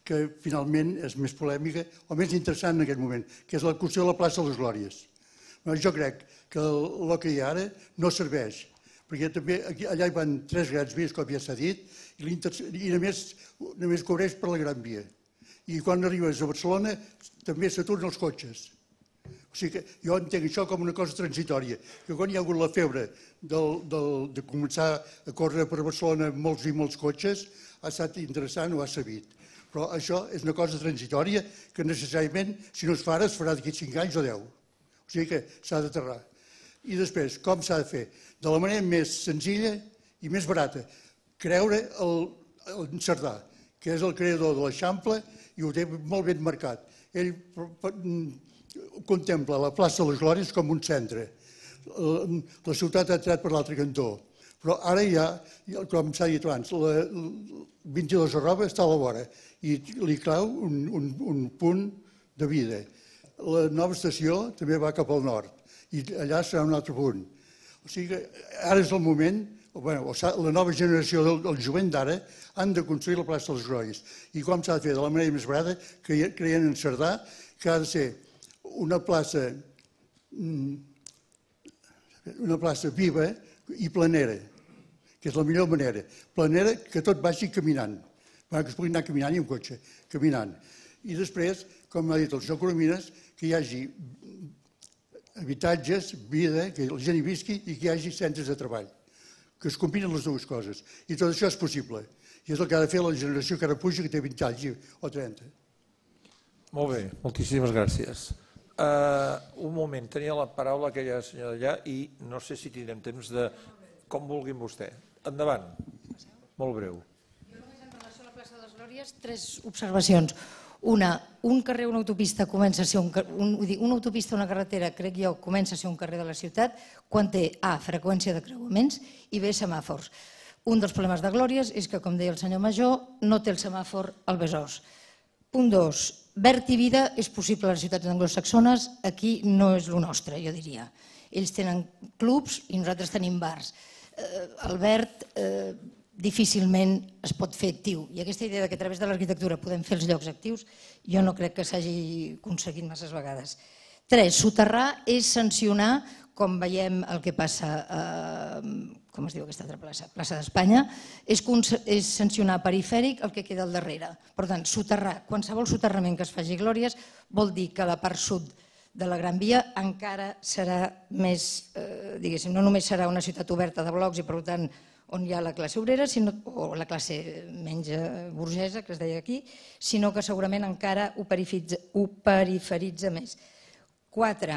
que finalment és més polèmica o més interessant en aquest moment, que és la qüestió de la plaça de les Glòries. Jo crec que el que hi ha ara no serveix, perquè també allà hi van 3 grans vies, com ja s'ha dit, i només cobreix per la Gran Via. I quan arribes a Barcelona també s'aturen els cotxes. O sigui que jo entenc això com una cosa transitòria, que quan hi ha hagut la febre de començar a córrer per Barcelona molts i molts cotxes, ha estat interessant o ha servit. Però això és una cosa transitòria que necessàriament, si no es fa ara, es farà d'aquí 5 anys o 10. O sigui que s'ha d'aterrar. I després, com s'ha de fer? De la manera més senzilla i més barata. Creure en Cerdà, que és el creador de l'Eixample i ho té molt ben marcat. Ell contempla la plaça de les Glòries com un centre. La ciutat ha entrat per l'altre cantó. Però ara ja, com s'ha dit abans, la 22 arroba està a la vora i li clau un punt de vida. La nova estació també va cap al nord i allà serà un altre punt. O sigui que ara és el moment, la nova generació del jovent d'ara han de construir la plaça de les Glòries. I com s'ha de fer? De la manera més barata, creient en Cerdà, que ha de ser una plaça viva i planera, que és la millor manera. Planera que tot vagi caminant, que es pugui anar caminant i amb cotxe, caminant. I després, com ha dit el senyor Coromines, que hi hagi habitatges, vida, que la gent hi visqui i que hi hagi centres de treball, que es combinen les dues coses. I tot això és possible. I és el que ha de fer la generació que ara puja, que té 20 anys o 30. Molt bé, moltíssimes gràcies. Un moment, tenia la paraula aquella senyora allà i no sé si tindrem temps de... Com vulguin vostè. Endavant. Molt breu. Jo només en relació a la plaça de les Glòries, 3 observacions. Una, un carrer, una autopista comença a ser una autopista, una carretera, crec jo, comença a ser un carrer de la ciutat quan té A, freqüència de creuaments i B, semàfors. Un dels problemes de Glòries és que, com deia el senyor Major, no té el semàfor al Besòs. Punt 2. Verd i vida és possible a les ciutats anglosaxones, aquí no és el nostre, jo diria. Ells tenen clubs i nosaltres tenim bars. El verd difícilment es pot fer actiu i aquesta idea que a través de l'arquitectura podem fer els llocs actius jo no crec que s'hagi aconseguit masses vegades. 3. Soterrar és sancionar, com veiem el que passa com es diu aquesta altra plaça? Plaça d'Espanya, és sancionar perifèric el que queda al darrere. Per tant, soterrar, qualsevol soterrament que es faci Glòries vol dir que la part sud de la Gran Via encara serà més, diguéssim, no només serà una ciutat oberta de blocs i per tant on hi ha la classe obrera o la classe menys burgesa, que es deia aquí, sinó que segurament encara ho periferitza més. 4.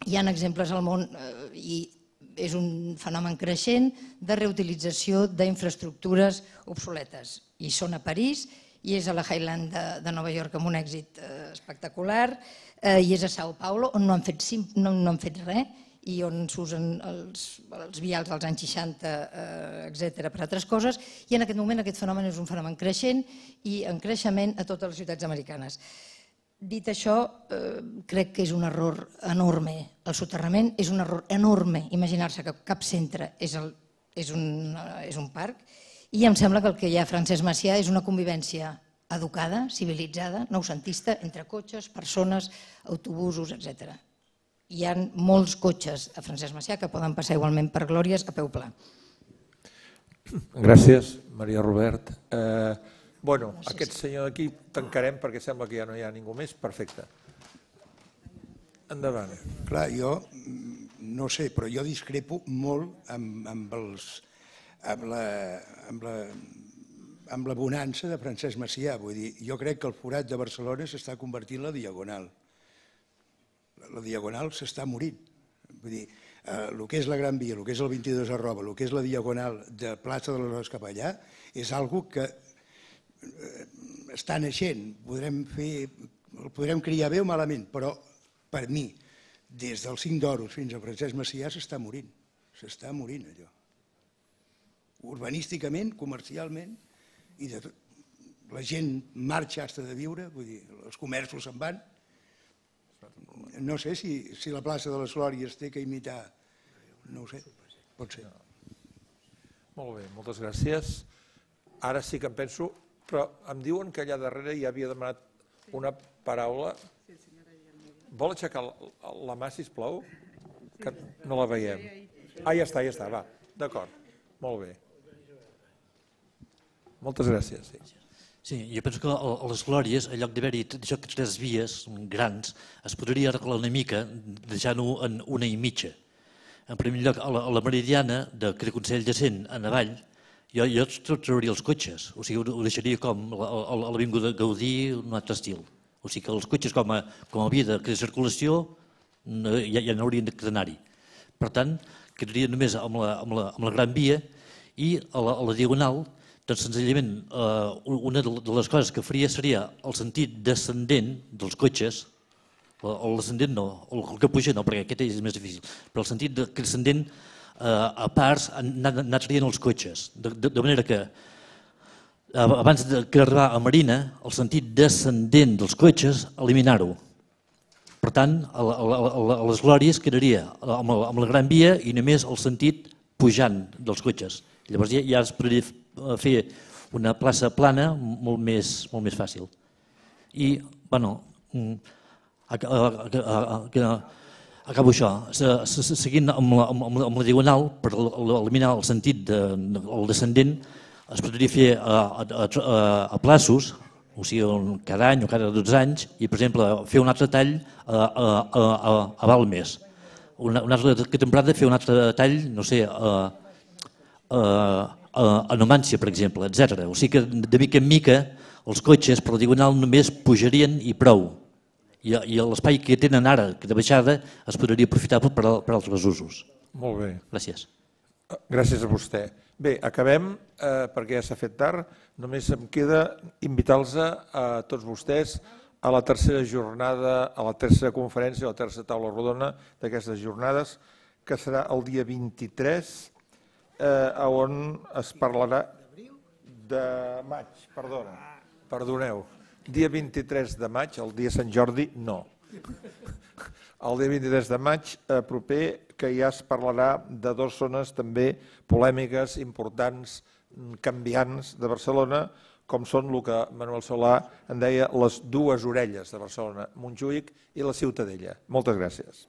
Hi ha exemples al món i és un fenomen creixent de reutilització d'infraestructures obsoletes. I són a París, i és a la Highland de Nova York amb un èxit espectacular, i és a São Paulo, on no han fet res, i on s'usen els vials dels anys 60, etc., per altres coses, i en aquest moment aquest fenomen és un fenomen creixent i en creixement a totes les ciutats americanes. Dit això, crec que és un error enorme. El soterrament és un error enorme, imaginar-se que cap centre és un parc, i em sembla que el que hi ha a Francesc Macià és una convivència educada, civilitzada, noucentista, entre cotxes, persones, autobusos, etc. Hi ha molts cotxes a Francesc Macià que poden passar igualment per Glòries a peu pla. Gràcies, Maria Robert. Bueno, aquest senyor d'aquí tancarem perquè sembla que ja no hi ha ningú més. Perfecte. Endavant. Clar, jo no sé, però jo discrepo molt amb la bonança de Francesc Macià. Vull dir, jo crec que el forat de Barcelona s'està convertint en la Diagonal. La Diagonal s'està morint. Vull dir, el que és la Gran Via, el que és el 22 arroba, el que és la Diagonal de plaça de les Hores cap allà, és una que està naixent. El podrem criar bé o malament, però per mi, des del 5 d'Oros fins a Francesc Macià, s'està morint. S'està morint, allò. Urbanísticament, comercialment, i la gent marxa hasta de viure, vull dir, els comerços se'n van. No sé si la plaça de les Glòries té que imitar, no ho sé, pot ser. Molt bé, moltes gràcies. Ara sí que em penso, però em diuen que allà darrere ja havia demanat una paraula. Vol aixecar la mà, sisplau? Que no la veiem. Ah, ja està, va. D'acord, molt bé. Moltes gràcies. Sí, jo penso que a les Glòries, en lloc d'haver-hi 3 vies grans, es podria arreglar una mica deixant-ho en 1,5. En primer lloc, a la Meridiana, de Consell Jacent en avall, jo trauria els cotxes, o sigui, ho deixaria com a l'Avinguda Gaudí, un altre estil. O sigui que els cotxes com a via de circulació ja n'haurien d'anar-hi. Per tant, quedaria només amb la Gran Via i a la Diagonal, doncs senzillament una de les coses que faria seria el sentit descendent dels cotxes, el descendent no, el que puja no, perquè aquest és més difícil, però el sentit descendent a parts anar traient els cotxes, de manera que abans d'arribar a Marina, el sentit descendent dels cotxes, eliminar-ho. Per tant, a les Glòries quedaria amb la Gran Via i només el sentit pujant dels cotxes. Llavors ja es podria fer una plaça plana molt més fàcil. I, bueno, acabo això. Seguint amb la Diagonal, per eliminar el sentit del descendent, es podria fer a plaços, o sigui, cada any o cada 12 anys, i, per exemple, fer un altre tall a Balmes. Una altra temporada fer un altre tall, no sé, a Numància, per exemple, etc. O sigui que de mica en mica els cotxes per la Diagonal només pujarien i prou. I l'espai que tenen ara de baixada es podria aprofitar per altres usos. Molt bé. Gràcies. Gràcies a vostè. Bé, acabem, perquè ja s'ha fet tard. Només em queda invitar-los a tots vostès a la tercera jornada, a la tercera conferència, a la tercera taula rodona d'aquestes jornades, que serà el dia 23, on es parlarà de maig, perdoneu. Dia 23 de maig, el dia Sant Jordi, no. El dia 23 de maig proper, que ja es parlarà de dues zones també polèmiques, importants, canviants de Barcelona, com són el que Manuel Solà en deia les dues orelles de Barcelona, Montjuïc i la Ciutadella. Moltes gràcies.